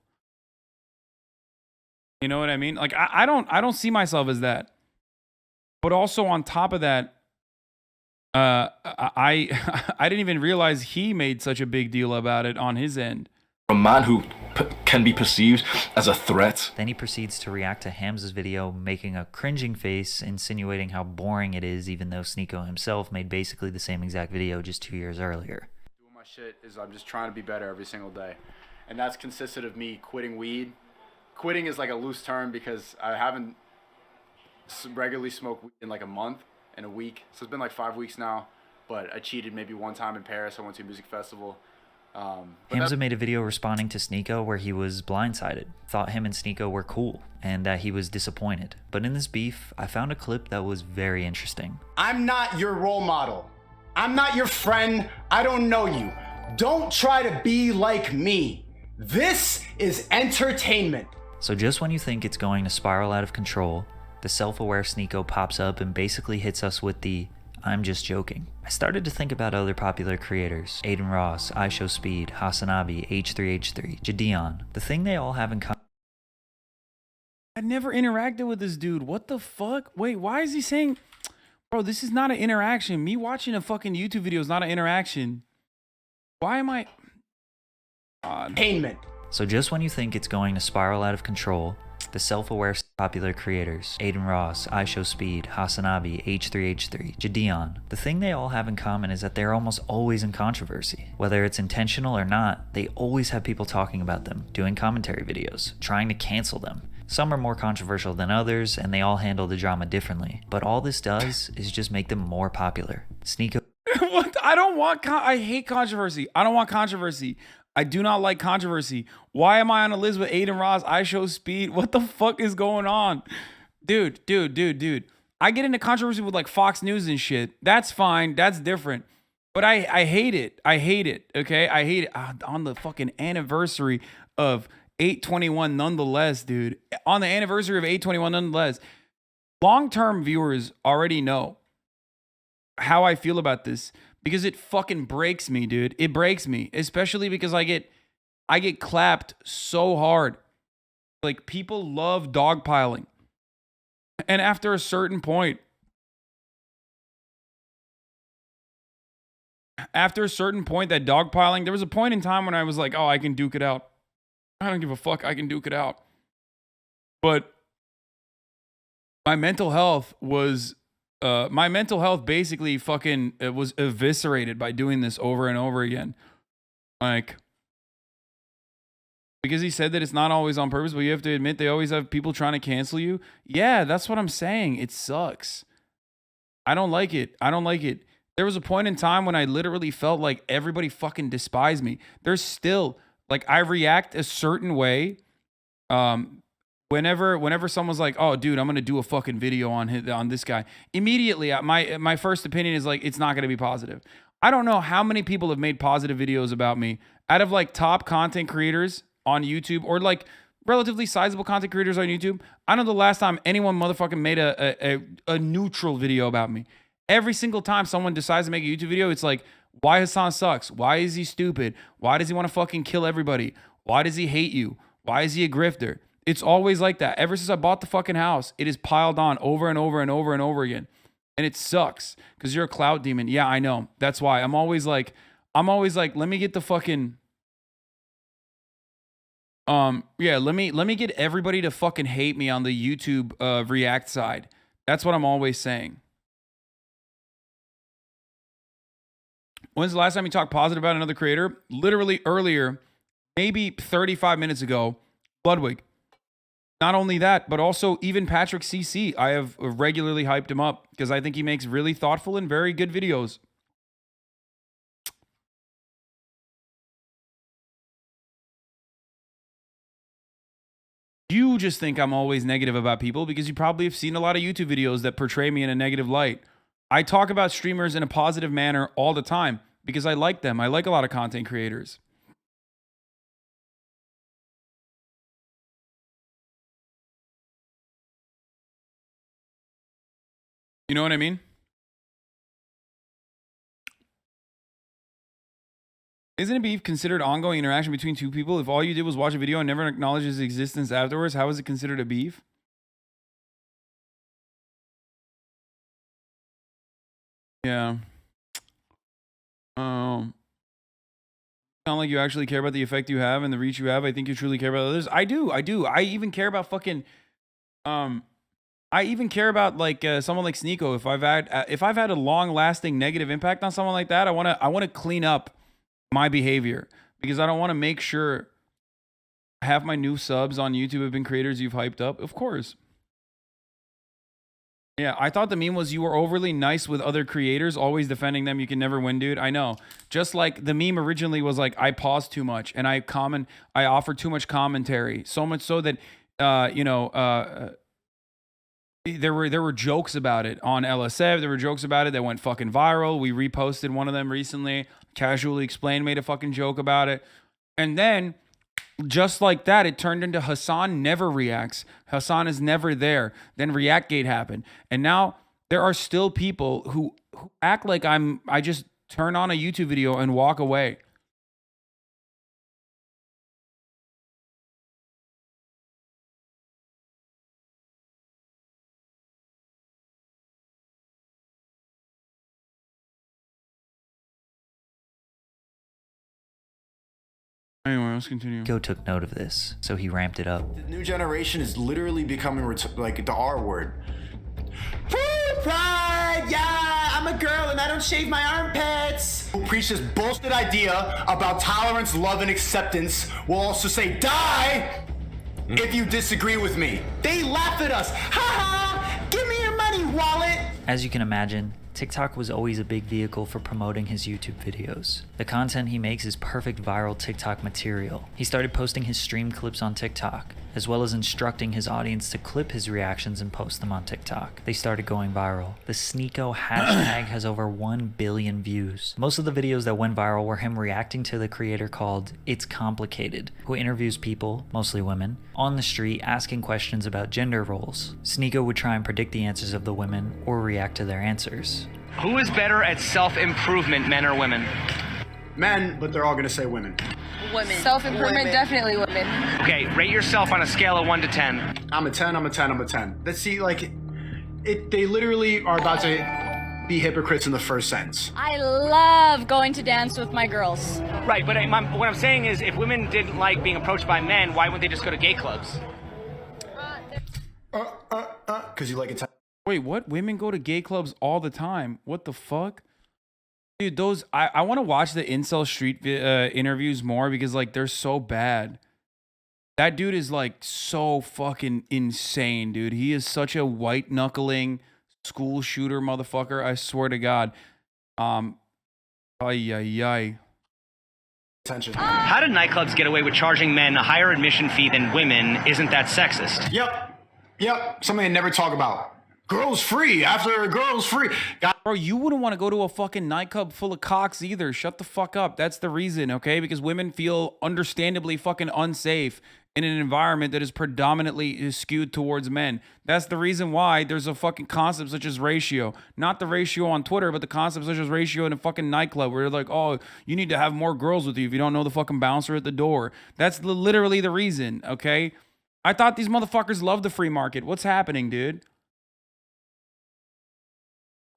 you know what I mean? Like, I don't see myself as that. But also on top of that, I I didn't even realize he made such a big deal about it on his end. A man who can be perceived as a threat. Then he proceeds to react to Hamza's video, making a cringing face, insinuating how boring it is, even though Sneako himself made basically the same exact video just 2 years earlier. Doing my shit is I'm just trying to be better every single day. And that's consisted of me quitting weed. Quitting is like a loose term because I haven't regularly smoked weed in like a month and a week. So it's been like 5 weeks now. But I cheated maybe one time in Paris. I went to a music festival. Hamza made a video responding to Sneako where he was blindsided, thought him and Sneako were cool, and that he was disappointed. But in this beef, I found a clip that was very interesting. I'm not your role model. I'm not your friend. I don't know you. Don't try to be like me. This is entertainment. So just when you think it's going to spiral out of control, the self-aware Sneako pops up and basically hits us with the "I'm just joking." I started to think about other popular creators: Aiden Ross, iShowSpeed, Hasanabi, H3H3, Jadeon. The thing they all have in common. I never interacted with this dude. What the fuck? Wait, why is he saying, bro, this is not an interaction. Me watching a fucking YouTube video is not an interaction. Why am I? Entertainment. So just when you think it's going to spiral out of control, the self-aware popular creators, Aiden Ross, iShowSpeed, Hasanabi, H3H3, Jadeon. The thing they all have in common is that they're almost always in controversy. Whether it's intentional or not, they always have people talking about them, doing commentary videos, trying to cancel them. Some are more controversial than others, and they all handle the drama differently. But all this does is just make them more popular. Sneako. What? I hate controversy. I don't want controversy. I do not like controversy. Why am I on a list with Aiden Ross? iShowSpeed. What the fuck is going on? Dude. I get into controversy with like Fox News and shit. That's fine. That's different. But I hate it. I hate it. Okay? I hate it. On the fucking anniversary of 821 nonetheless, dude. On the anniversary of 821 nonetheless. Long-term viewers already know how I feel about this. Because it fucking breaks me, dude. It breaks me. Especially because I get clapped so hard. Like, people love dogpiling. And after a certain point, that dogpiling, there was a point in time when I was like, oh, I can duke it out. I don't give a fuck. I can duke it out. But my mental health basically fucking was eviscerated by doing this over and over again. Like, because he said that it's not always on purpose, but you have to admit they always have people trying to cancel you. Yeah, that's what I'm saying. It sucks. I don't like it. There was a point in time when I literally felt like everybody fucking despised me. There's still, like, I react a certain way. Whenever someone's like, "Oh, dude, I'm gonna do a fucking video on this guy," immediately my first opinion is like, it's not gonna be positive. I don't know how many people have made positive videos about me out of like top content creators on YouTube or like relatively sizable content creators on YouTube. I know the last time anyone motherfucking made a neutral video about me. Every single time someone decides to make a YouTube video, it's like, why Hasan sucks? Why is he stupid? Why does he want to fucking kill everybody? Why does he hate you? Why is he a grifter? It's always like that. Ever since I bought the fucking house, it is piled on over and over and over and over again. And it sucks because you're a clout demon. Yeah, I know. That's why I'm always like, let me get the fucking, let me get everybody to fucking hate me on the YouTube React side. That's what I'm always saying. When's the last time you talked positive about another creator? Literally earlier, maybe 35 minutes ago, Bloodwig. Not only that, but also even Patrick CC. I have regularly hyped him up because I think he makes really thoughtful and very good videos. You just think I'm always negative about people because you probably have seen a lot of YouTube videos that portray me in a negative light. I talk about streamers in a positive manner all the time because I like them. I like a lot of content creators. You know what I mean? Isn't a beef considered ongoing interaction between two people? If all you did was watch a video and never acknowledge its existence afterwards, how is it considered a beef? Yeah. Sound like you actually care about the effect you have and the reach you have. I think you truly care about others. I do. I even care about fucking I even care about like someone like Sneako. If I've had a long lasting negative impact on someone like that, I want to clean up my behavior, because I don't want to make sure half my new subs on YouTube have been creators you've hyped up. Of course. Yeah, I thought the meme was you were overly nice with other creators, always defending them. You can never win, dude. I know. Just like the meme originally was like, I pause too much and I offer too much commentary. So much so that, there were jokes about it on LSF. There were jokes about it that went fucking viral. We reposted one of them recently. Casually Explained made a fucking joke about it. And then, just like that, it turned into Hasan never reacts. Hasan is never there. Then Reactgate happened. And now there are still people who act like I just turn on a YouTube video and walk away. Anyway, let's continue. Go took note of this, so he ramped it up. The new generation is literally becoming like the R word. Food pride, yeah, I'm a girl and I don't shave my armpits. Who preach this bullshit idea about tolerance, love, and acceptance will also say die if you disagree with me. They laugh at us. Ha ha, give me your money, wallet. As you can imagine, TikTok was always a big vehicle for promoting his YouTube videos. The content he makes is perfect viral TikTok material. He started posting his stream clips on TikTok, as well as instructing his audience to clip his reactions and post them on TikTok. They started going viral. The Sneako hashtag has over 1 billion views. Most of the videos that went viral were him reacting to the creator called It's Complicated, who interviews people, mostly women, on the street asking questions about gender roles. Sneako would try and predict the answers of the women or react to their answers. Who is better at self-improvement, men or women? Men, but they're all gonna say women. Women. Self-improvement, definitely women. Okay, rate yourself on a scale of 1 to 10. I'm a 10, I'm a 10, I'm a 10. Let's see, like, they literally are about to be hypocrites in the first sentence. I love going to dance with my girls. Right, but what I'm saying is if women didn't like being approached by men, why wouldn't they just go to gay clubs? Because you like it. Wait, what? Women go to gay clubs all the time. What the fuck? Dude, those... I want to watch the Incel Street interviews more because, like, they're so bad. That dude is, like, so fucking insane, dude. He is such a white-knuckling school shooter motherfucker. I swear to God. Ay, ay, ay. Attention. How did nightclubs get away with charging men a higher admission fee than women? Isn't that sexist? Yep. Something they never talk about. Girls free after girls free. Bro, you wouldn't want to go to a fucking nightclub full of cocks either. Shut the fuck up. That's the reason, okay? Because women feel understandably fucking unsafe in an environment that is predominantly skewed towards men. That's the reason why there's a fucking concept such as ratio. Not the ratio on Twitter, but the concept such as ratio in a fucking nightclub where they're like, oh, you need to have more girls with you if you don't know the fucking bouncer at the door. That's literally the reason, okay? I thought these motherfuckers love the free market. What's happening, dude?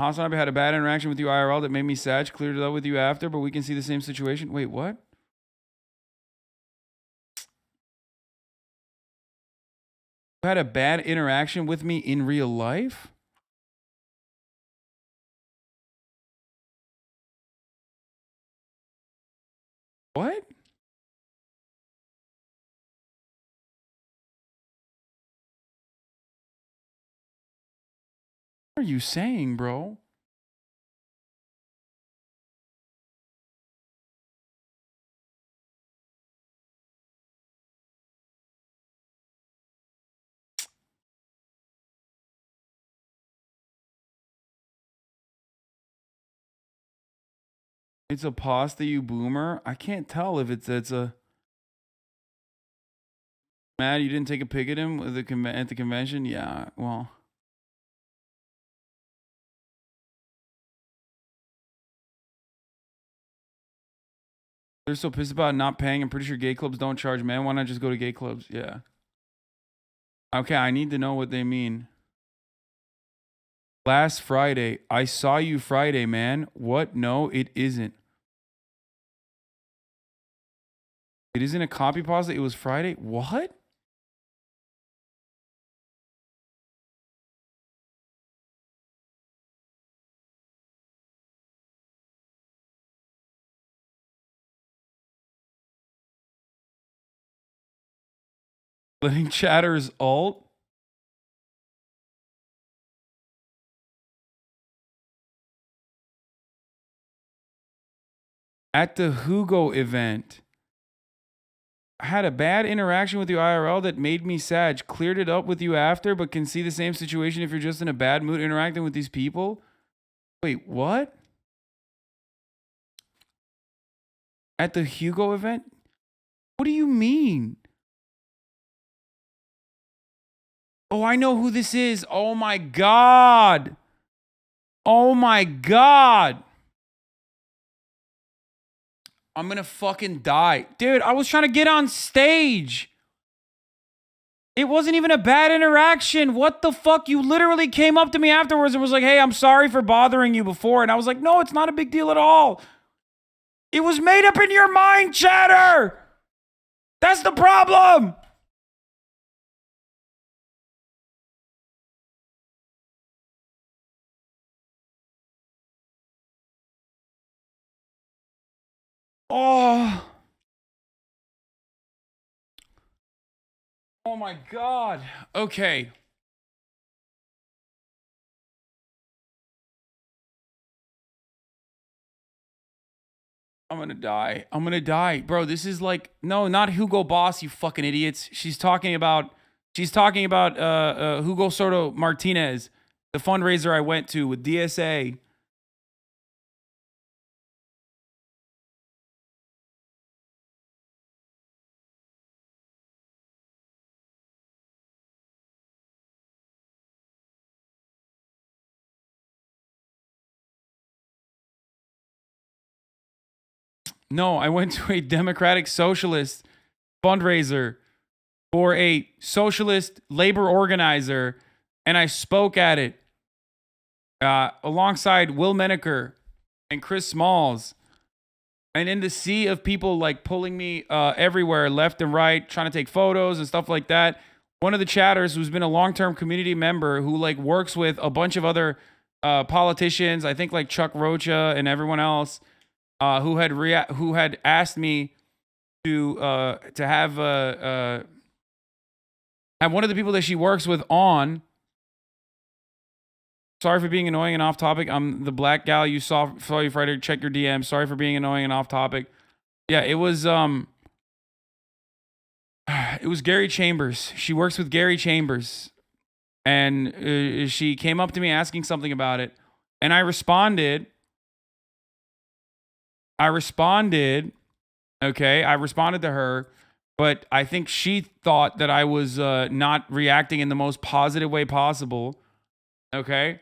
Hasanabi had a bad interaction with you IRL that made me sad. Cleared it up with you after, but we can see the same situation. Wait, what? You had a bad interaction with me in real life? What? What are you saying, bro? It's a pasta, you boomer. I can't tell if it's a. Mad you didn't take a pic at him at the convention? Yeah, well. They're so pissed about not paying. I'm pretty sure gay clubs don't charge, man. Why not just go to gay clubs? Yeah. Okay, I need to know what they mean. Last Friday. I saw you Friday, man. What? No, it isn't. It isn't a copy pasta. It was Friday. What? Letting chatters alt. At the Hugo event. I had a bad interaction with you IRL that made me sad. Cleared it up with you after, but can see the same situation if you're just in a bad mood interacting with these people. Wait, what? At the Hugo event? What do you mean? Oh, I know who this is. Oh my God. Oh my God. I'm gonna fucking die. Dude, I was trying to get on stage. It wasn't even a bad interaction. What the fuck? You literally came up to me afterwards and was like, hey, I'm sorry for bothering you before. And I was like, no, it's not a big deal at all. It was made up in your mind, chatter. That's the problem. Oh. Oh my God. Okay. I'm gonna die. I'm gonna die. Bro, this is like, no, not Hugo Boss, you fucking idiots. She's talking about Hugo Soto Martinez, the fundraiser I went to with DSA. No, I went to a Democratic Socialist fundraiser for a socialist labor organizer, and I spoke at it alongside Will Menaker and Chris Smalls. And in the sea of people like pulling me everywhere, left and right, trying to take photos and stuff like that, one of the chatters who's been a long-term community member who like works with a bunch of other politicians, I think like Chuck Rocha and everyone else, who had asked me to have one of the people that she works with on. Sorry for being annoying and off topic. I'm the black gal you saw you Friday. Check your DM. Sorry for being annoying and off topic. Yeah, it was Gary Chambers. She works with Gary Chambers, and she came up to me asking something about it, and I responded. Okay, I responded to her, but I think she thought that I was not reacting in the most positive way possible. Okay.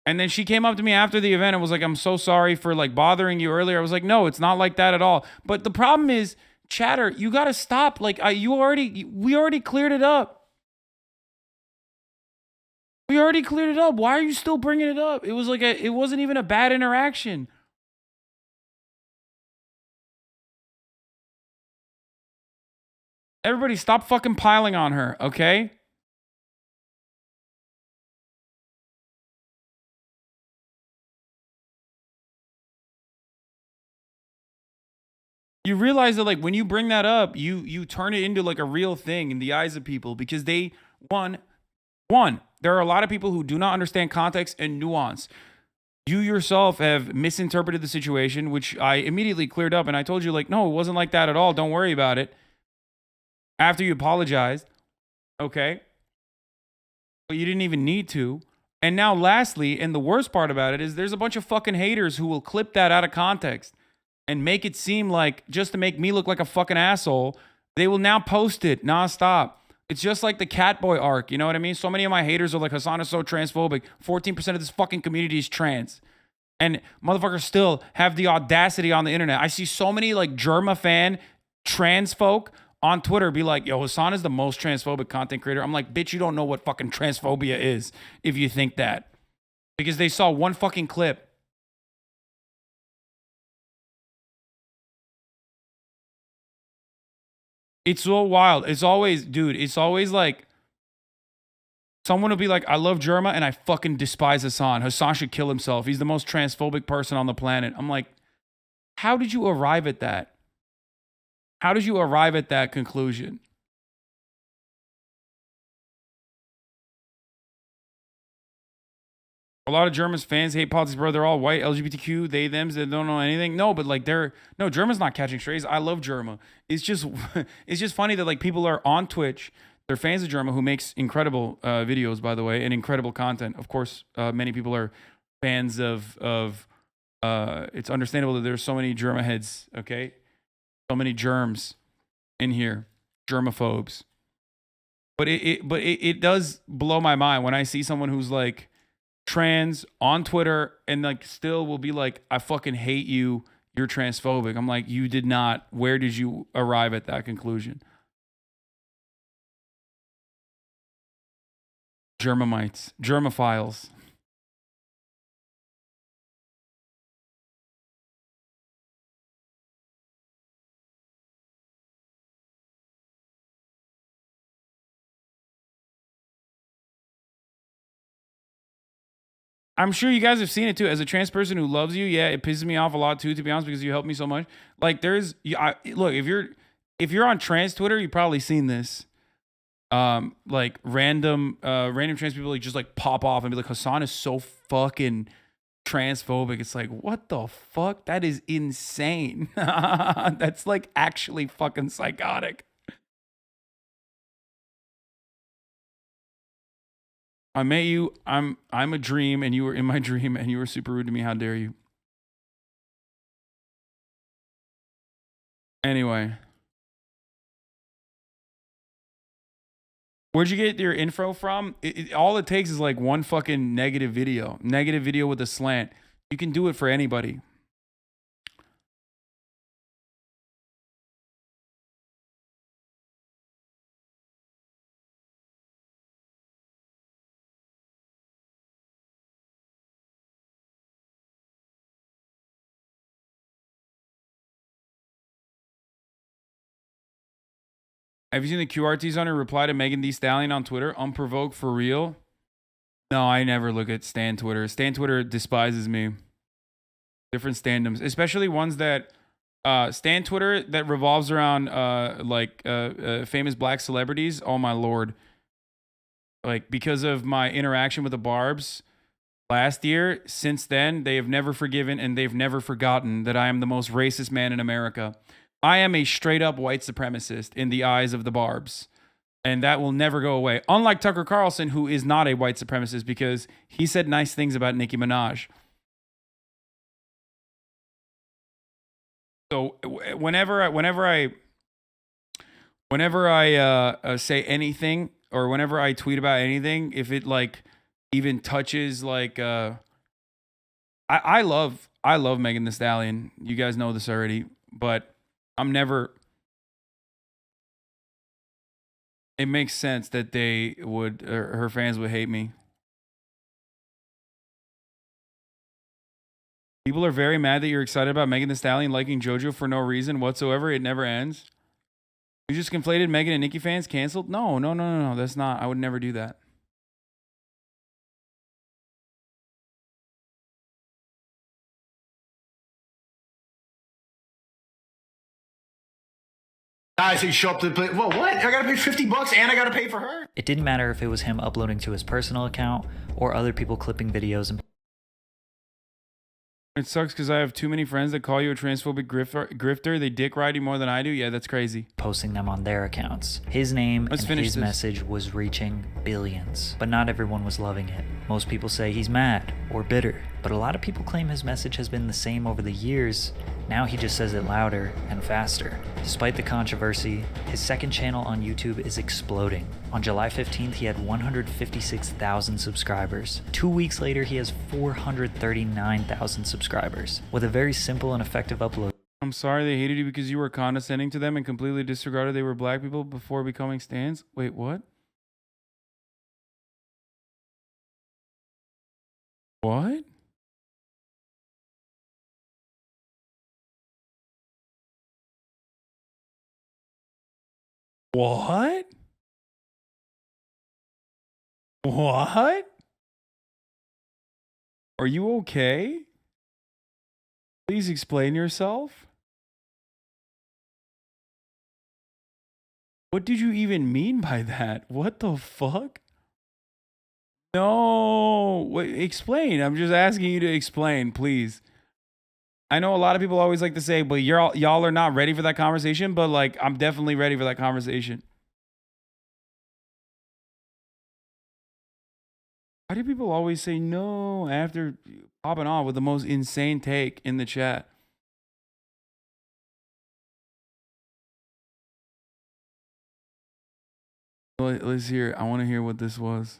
And then she came up to me after the event and was like, I'm so sorry for like bothering you earlier. I was like, no, it's not like that at all. But the problem is, chatter, you got to stop. Like we already cleared it up. We already cleared it up. Why are you still bringing it up? It was like it wasn't even a bad interaction. Everybody stop fucking piling on her, okay? You realize that like when you bring that up, you turn it into like a real thing in the eyes of people because they one, there are a lot of people who do not understand context and nuance. You yourself have misinterpreted the situation, which I immediately cleared up and I told you like, no, it wasn't like that at all. Don't worry about it. After you apologized, okay? But you didn't even need to. And now lastly, and the worst part about it is there's a bunch of fucking haters who will clip that out of context and make it seem like just to make me look like a fucking asshole, they will now post it nonstop. It's just like the Catboy arc, you know what I mean? So many of my haters are like, Hasan is so transphobic. 14% of this fucking community is trans. And motherfuckers still have the audacity on the internet. I see so many like Germa fan trans folk on Twitter be like, yo, Hasan is the most transphobic content creator. I'm like, bitch, you don't know what fucking transphobia is if you think that. Because they saw one fucking clip. It's so wild. It's always, dude, it's always like, someone will be like, I love Germa and I fucking despise Hasan. Hasan should kill himself. He's the most transphobic person on the planet. I'm like, how did you arrive at that? How did you arrive at that conclusion? A lot of Germans fans hate politics, bro. They're all white, LGBTQ, they, thems, they don't know anything. No, but like no, Germa's not catching strays. I love Germa. It's just funny that like people are on Twitch. They're fans of Germa, who makes incredible videos, by the way, and incredible content. Of course, many people are fans of it's understandable that there's so many Germa heads, okay? So many germs in here, germaphobes. But it does blow my mind when I see someone who's like trans on Twitter and like still will be like, I fucking hate you, you're transphobic. I'm like, you did not. Where did you arrive at that conclusion? Germamites, germophiles. I'm sure you guys have seen it too. As a trans person who loves you, yeah, it pisses me off a lot too, to be honest, because you helped me so much. Like, look, if you're on trans Twitter, you've probably seen this. Like random trans people like just like pop off and be like, Hasan is so fucking transphobic. It's like, what the fuck? That is insane. That's like actually fucking psychotic. I met you. I'm a dream, and you were in my dream, and you were super rude to me. How dare you? Anyway, where'd you get your info from? All it takes is like one fucking negative video with a slant. You can do it for anybody. Have you seen the QRTs on her reply to Megan Thee Stallion on Twitter? Unprovoked for real? No, I never look at Stan Twitter. Stan Twitter despises me. Different standums, especially ones that Stan Twitter that revolves around famous black celebrities. Oh my lord! Like, because of my interaction with the Barbs last year, since then they have never forgiven and they've never forgotten that I am the most racist man in America. I am a straight up white supremacist in the eyes of the Barbs. And that will never go away. Unlike Tucker Carlson, who is not a white supremacist because he said nice things about Nicki Minaj. So whenever I say anything or whenever I tweet about anything, if it like even touches like I love Megan Thee Stallion. You guys know this already, but I'm never. It makes sense that they would, her fans would hate me. People are very mad that you're excited about Megan Thee Stallion liking JoJo for no reason whatsoever. It never ends. You just conflated Megan and Nicki fans canceled? No. That's not. I would never do that. Guys, he show up to play. Well, what? I gotta pay $50 and I gotta pay for her? It didn't matter if it was him uploading to his personal account or other people clipping videos and It sucks because I have too many friends that call you a transphobic grifter. They dick ride you more than I do. Yeah, that's crazy. Posting them on their accounts. His name and his message was reaching billions, but not everyone was loving it. Most people say he's mad or bitter. But a lot of people claim his message has been the same over the years. Now he just says it louder and faster. Despite the controversy, his second channel on YouTube is exploding. On July 15th, he had 156,000 subscribers. 2 weeks later, he has 439,000 subscribers. With a very simple and effective upload. I'm sorry they hated you because you were condescending to them and completely disregarded they were black people before becoming stans. Wait, what? What? What? What? Are you okay? Please explain yourself. What did you even mean by that? What the fuck? No, wait, explain. I'm just asking you to explain, please. I know a lot of people always like to say, but y'all are not ready for that conversation, but like I'm definitely ready for that conversation. Why do people always say no after popping off with the most insane take in the chat? Let's hear. I want to hear what this was.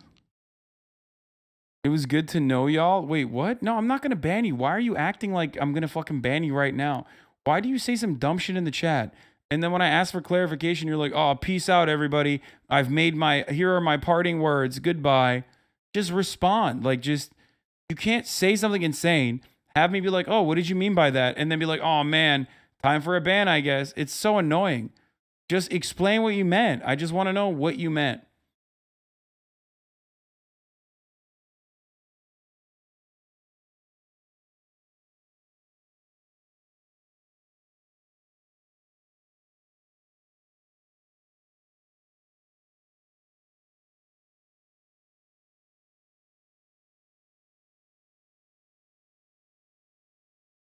It was good to know y'all. Wait, what? No, I'm not going to ban you. Why are you acting like I'm going to fucking ban you right now? Why do you say some dumb shit in the chat? And then when I ask for clarification, you're like, oh, peace out, everybody. I've made here are my parting words. Goodbye. Just respond. Like, you can't say something insane. Have me be like, oh, what did you mean by that? And then be like, oh, man, time for a ban, I guess. It's so annoying. Just explain what you meant. I just want to know what you meant.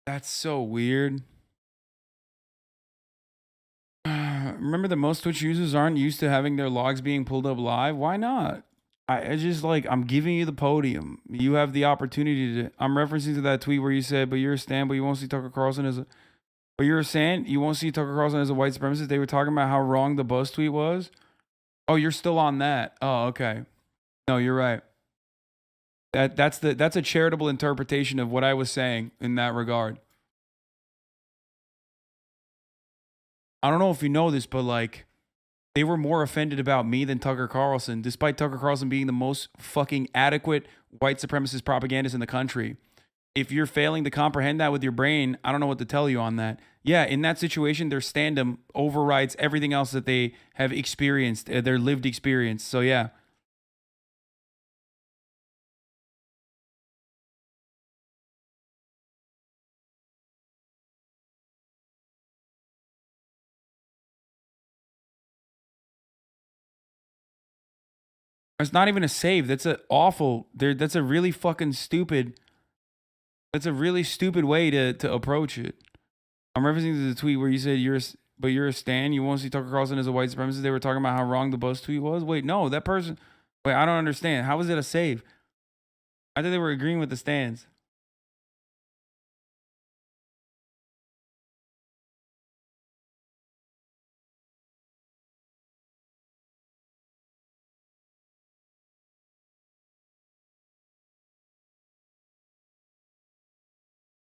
That's so weird. Remember that most Twitch users aren't used to having their logs being pulled up live. Why not? I just like, I'm giving you the podium. You have the opportunity to. I'm referencing to that tweet where you said, but you're a stan, but you won't see Tucker Carlson as a. But you're a stan, you won't see Tucker Carlson as a white supremacist. They were talking about how wrong the Buzz tweet was. Oh, you're still on that. Oh, okay. No, you're right. That's a charitable interpretation of what I was saying in that regard. I don't know if you know this, but like, they were more offended about me than Tucker Carlson, despite Tucker Carlson being the most fucking adequate white supremacist propagandist in the country. If you're failing to comprehend that with your brain, I don't know what to tell you on that. Yeah, in that situation, their stand-up overrides everything else that they have experienced, their lived experience. So yeah. It's not even a save. That's a awful. That's a really fucking stupid. That's a really stupid way to approach it. I'm referencing to the tweet where you said you're a stan. You won't see Tucker Carlson as a white supremacist. They were talking about how wrong the Buzz tweet was. Wait, no, that person. Wait, I don't understand. How was it a save? I thought they were agreeing with the stans.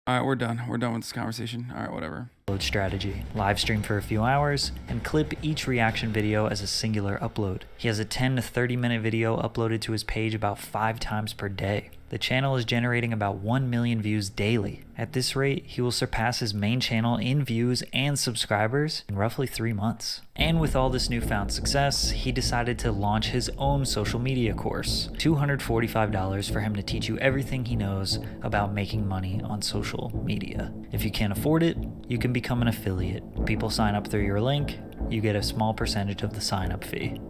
All right, we're done. We're done with this conversation. All right, whatever. Upload strategy. Live stream for a few hours and clip each reaction video as a singular upload. He has a 10 to 30 minute video uploaded to his page about 5 times per day. The channel is generating about 1 million views daily. At this rate, he will surpass his main channel in views and subscribers in roughly 3 months. And with all this newfound success, he decided to launch his own social media course. $245 for him to teach you everything he knows about making money on social media. If you can't afford it, you can become an affiliate. People sign up through your link, you get a small percentage of the sign-up fee.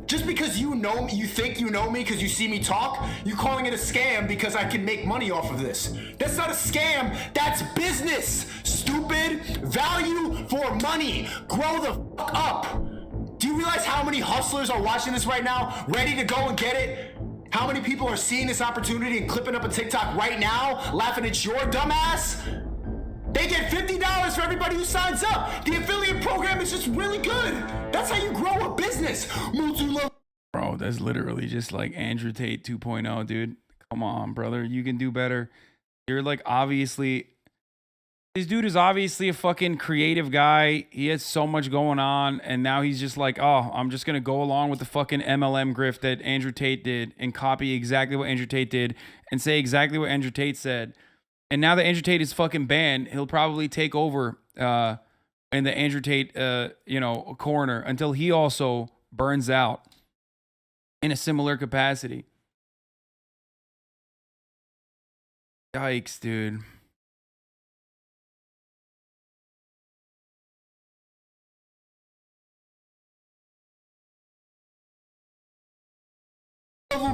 Just because you know me, you think you know me because you see me talk, you calling it a scam because I can make money off of this. That's not a scam, that's business, stupid. Value for money. Grow the fuck up. Do you realize how many hustlers are watching this right now, ready to go and get it? How many people are seeing this opportunity and clipping up a TikTok right now, laughing at your dumbass? They get $50 for everybody who signs up. The affiliate program is just really good. That's how you grow a business. Bro, that's literally just like Andrew Tate 2.0, dude. Come on, brother. You can do better. You're like, obviously, this dude is obviously a fucking creative guy. He has so much going on. And now he's just like, oh, I'm just going to go along with the fucking MLM grift that Andrew Tate did and copy exactly what Andrew Tate did and say exactly what Andrew Tate said. And now that Andrew Tate is fucking banned, he'll probably take over in the Andrew Tate, corner until he also burns out in a similar capacity. Yikes, dude.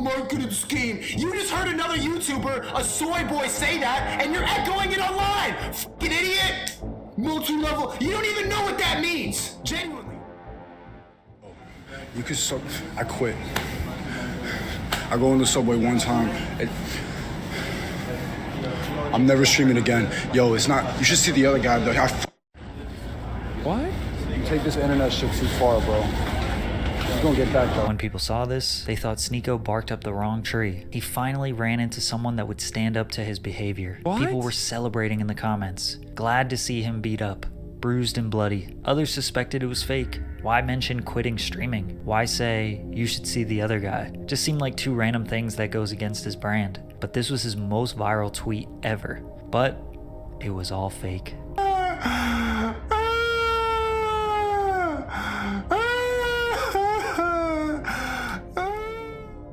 Marketing scheme. You just heard another YouTuber, a soy boy, say that, and you're echoing it online. Fucking idiot. Multi-level. You don't even know what that means. Genuinely. You could I quit. I go in the subway one time. I'm never streaming again. Yo, it's not. You should see the other guy. What? You take this internet shit too far, bro. You're gonna get back though. When people saw this, they thought Sneako barked up the wrong tree. He finally ran into someone that would stand up to his behavior. What? People were celebrating in the comments, glad to see him beat up, bruised and bloody. Others suspected it was fake. Why mention quitting streaming? Why say, you should see the other guy? Just seemed like two random things that goes against his brand. But this was his most viral tweet ever. But it was all fake.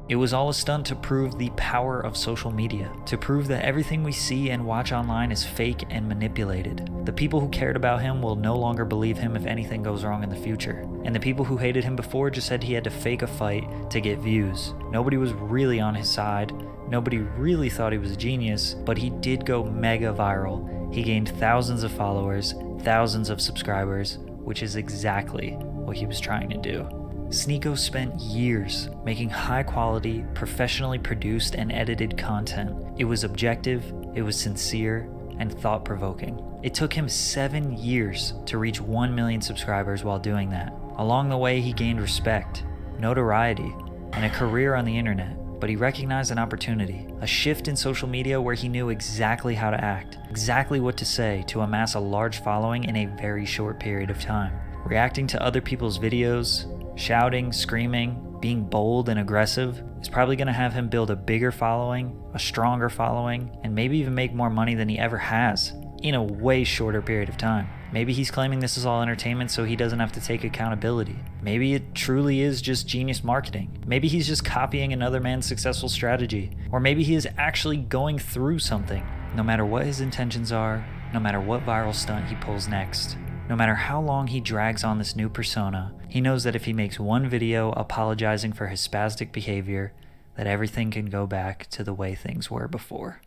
It was all a stunt to prove the power of social media, to prove that everything we see and watch online is fake and manipulated. The people who cared about him will no longer believe him if anything goes wrong in the future. And the people who hated him before just said he had to fake a fight to get views. Nobody was really on his side. Nobody really thought he was a genius, but he did go mega viral. He gained thousands of followers, thousands of subscribers, which is exactly what he was trying to do. Sneako spent years making high-quality, professionally produced and edited content. It was objective, it was sincere, and thought-provoking. It took him 7 years to reach 1 million subscribers while doing that. Along the way, he gained respect, notoriety, and a career on the internet. But he recognized an opportunity, a shift in social media where he knew exactly how to act, exactly what to say to amass a large following in a very short period of time. Reacting to other people's videos, shouting, screaming, being bold and aggressive is probably going to have him build a bigger following, a stronger following, and maybe even make more money than he ever has in a way shorter period of time. Maybe he's claiming this is all entertainment so he doesn't have to take accountability. Maybe it truly is just genius marketing. Maybe he's just copying another man's successful strategy. Or maybe he is actually going through something. No matter what his intentions are, no matter what viral stunt he pulls next, no matter how long he drags on this new persona, he knows that if he makes one video apologizing for his spastic behavior, that everything can go back to the way things were before.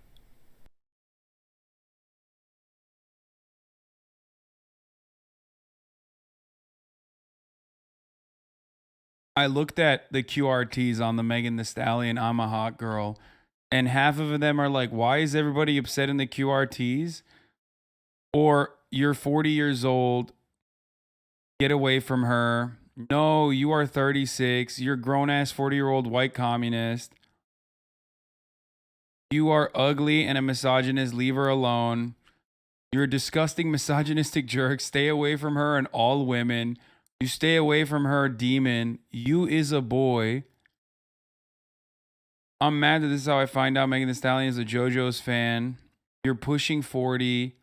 I looked at the QRTs on the Megan Thee Stallion I'm a Hot Girl, and half of them are like, why is everybody upset in the QRTs? Or you're 40 years old, get away from her. No, you are 36. You're a grown-ass 40-year-old white communist. You are ugly and a misogynist. Leave her alone. You're a disgusting misogynistic jerk. Stay away from her and all women. You stay away from her, demon. You is a boy. I'm mad that this is how I find out Megan Thee Stallion is a JoJo's fan. You're pushing 40.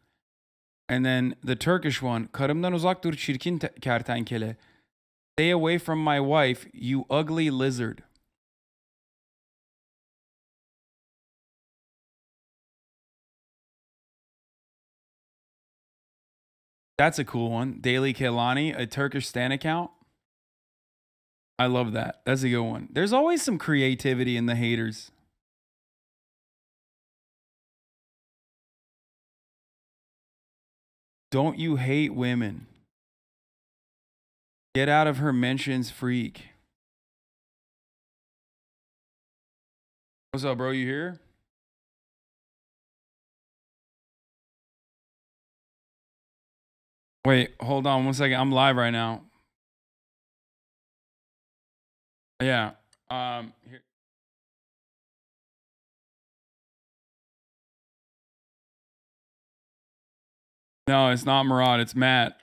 And then the Turkish one. Karımdan uzak dur çirkin kertenkele. Stay away from my wife, you ugly lizard. That's a cool one. Daily Kelani, a Turkish stan account. I love that. That's a good one. There's always some creativity in the haters. Don't you hate women? Get out of her mentions, freak. What's up, bro? You here? Wait, hold on 1 second. I'm live right now. Yeah. Here. No, it's not Murad. It's Matt.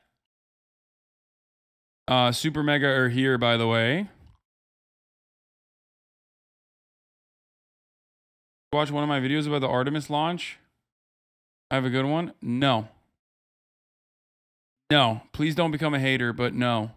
Super Mega are here, by the way. Watch one of my videos about the Artemis launch. I have a good one. No. No. Please don't become a hater, but no.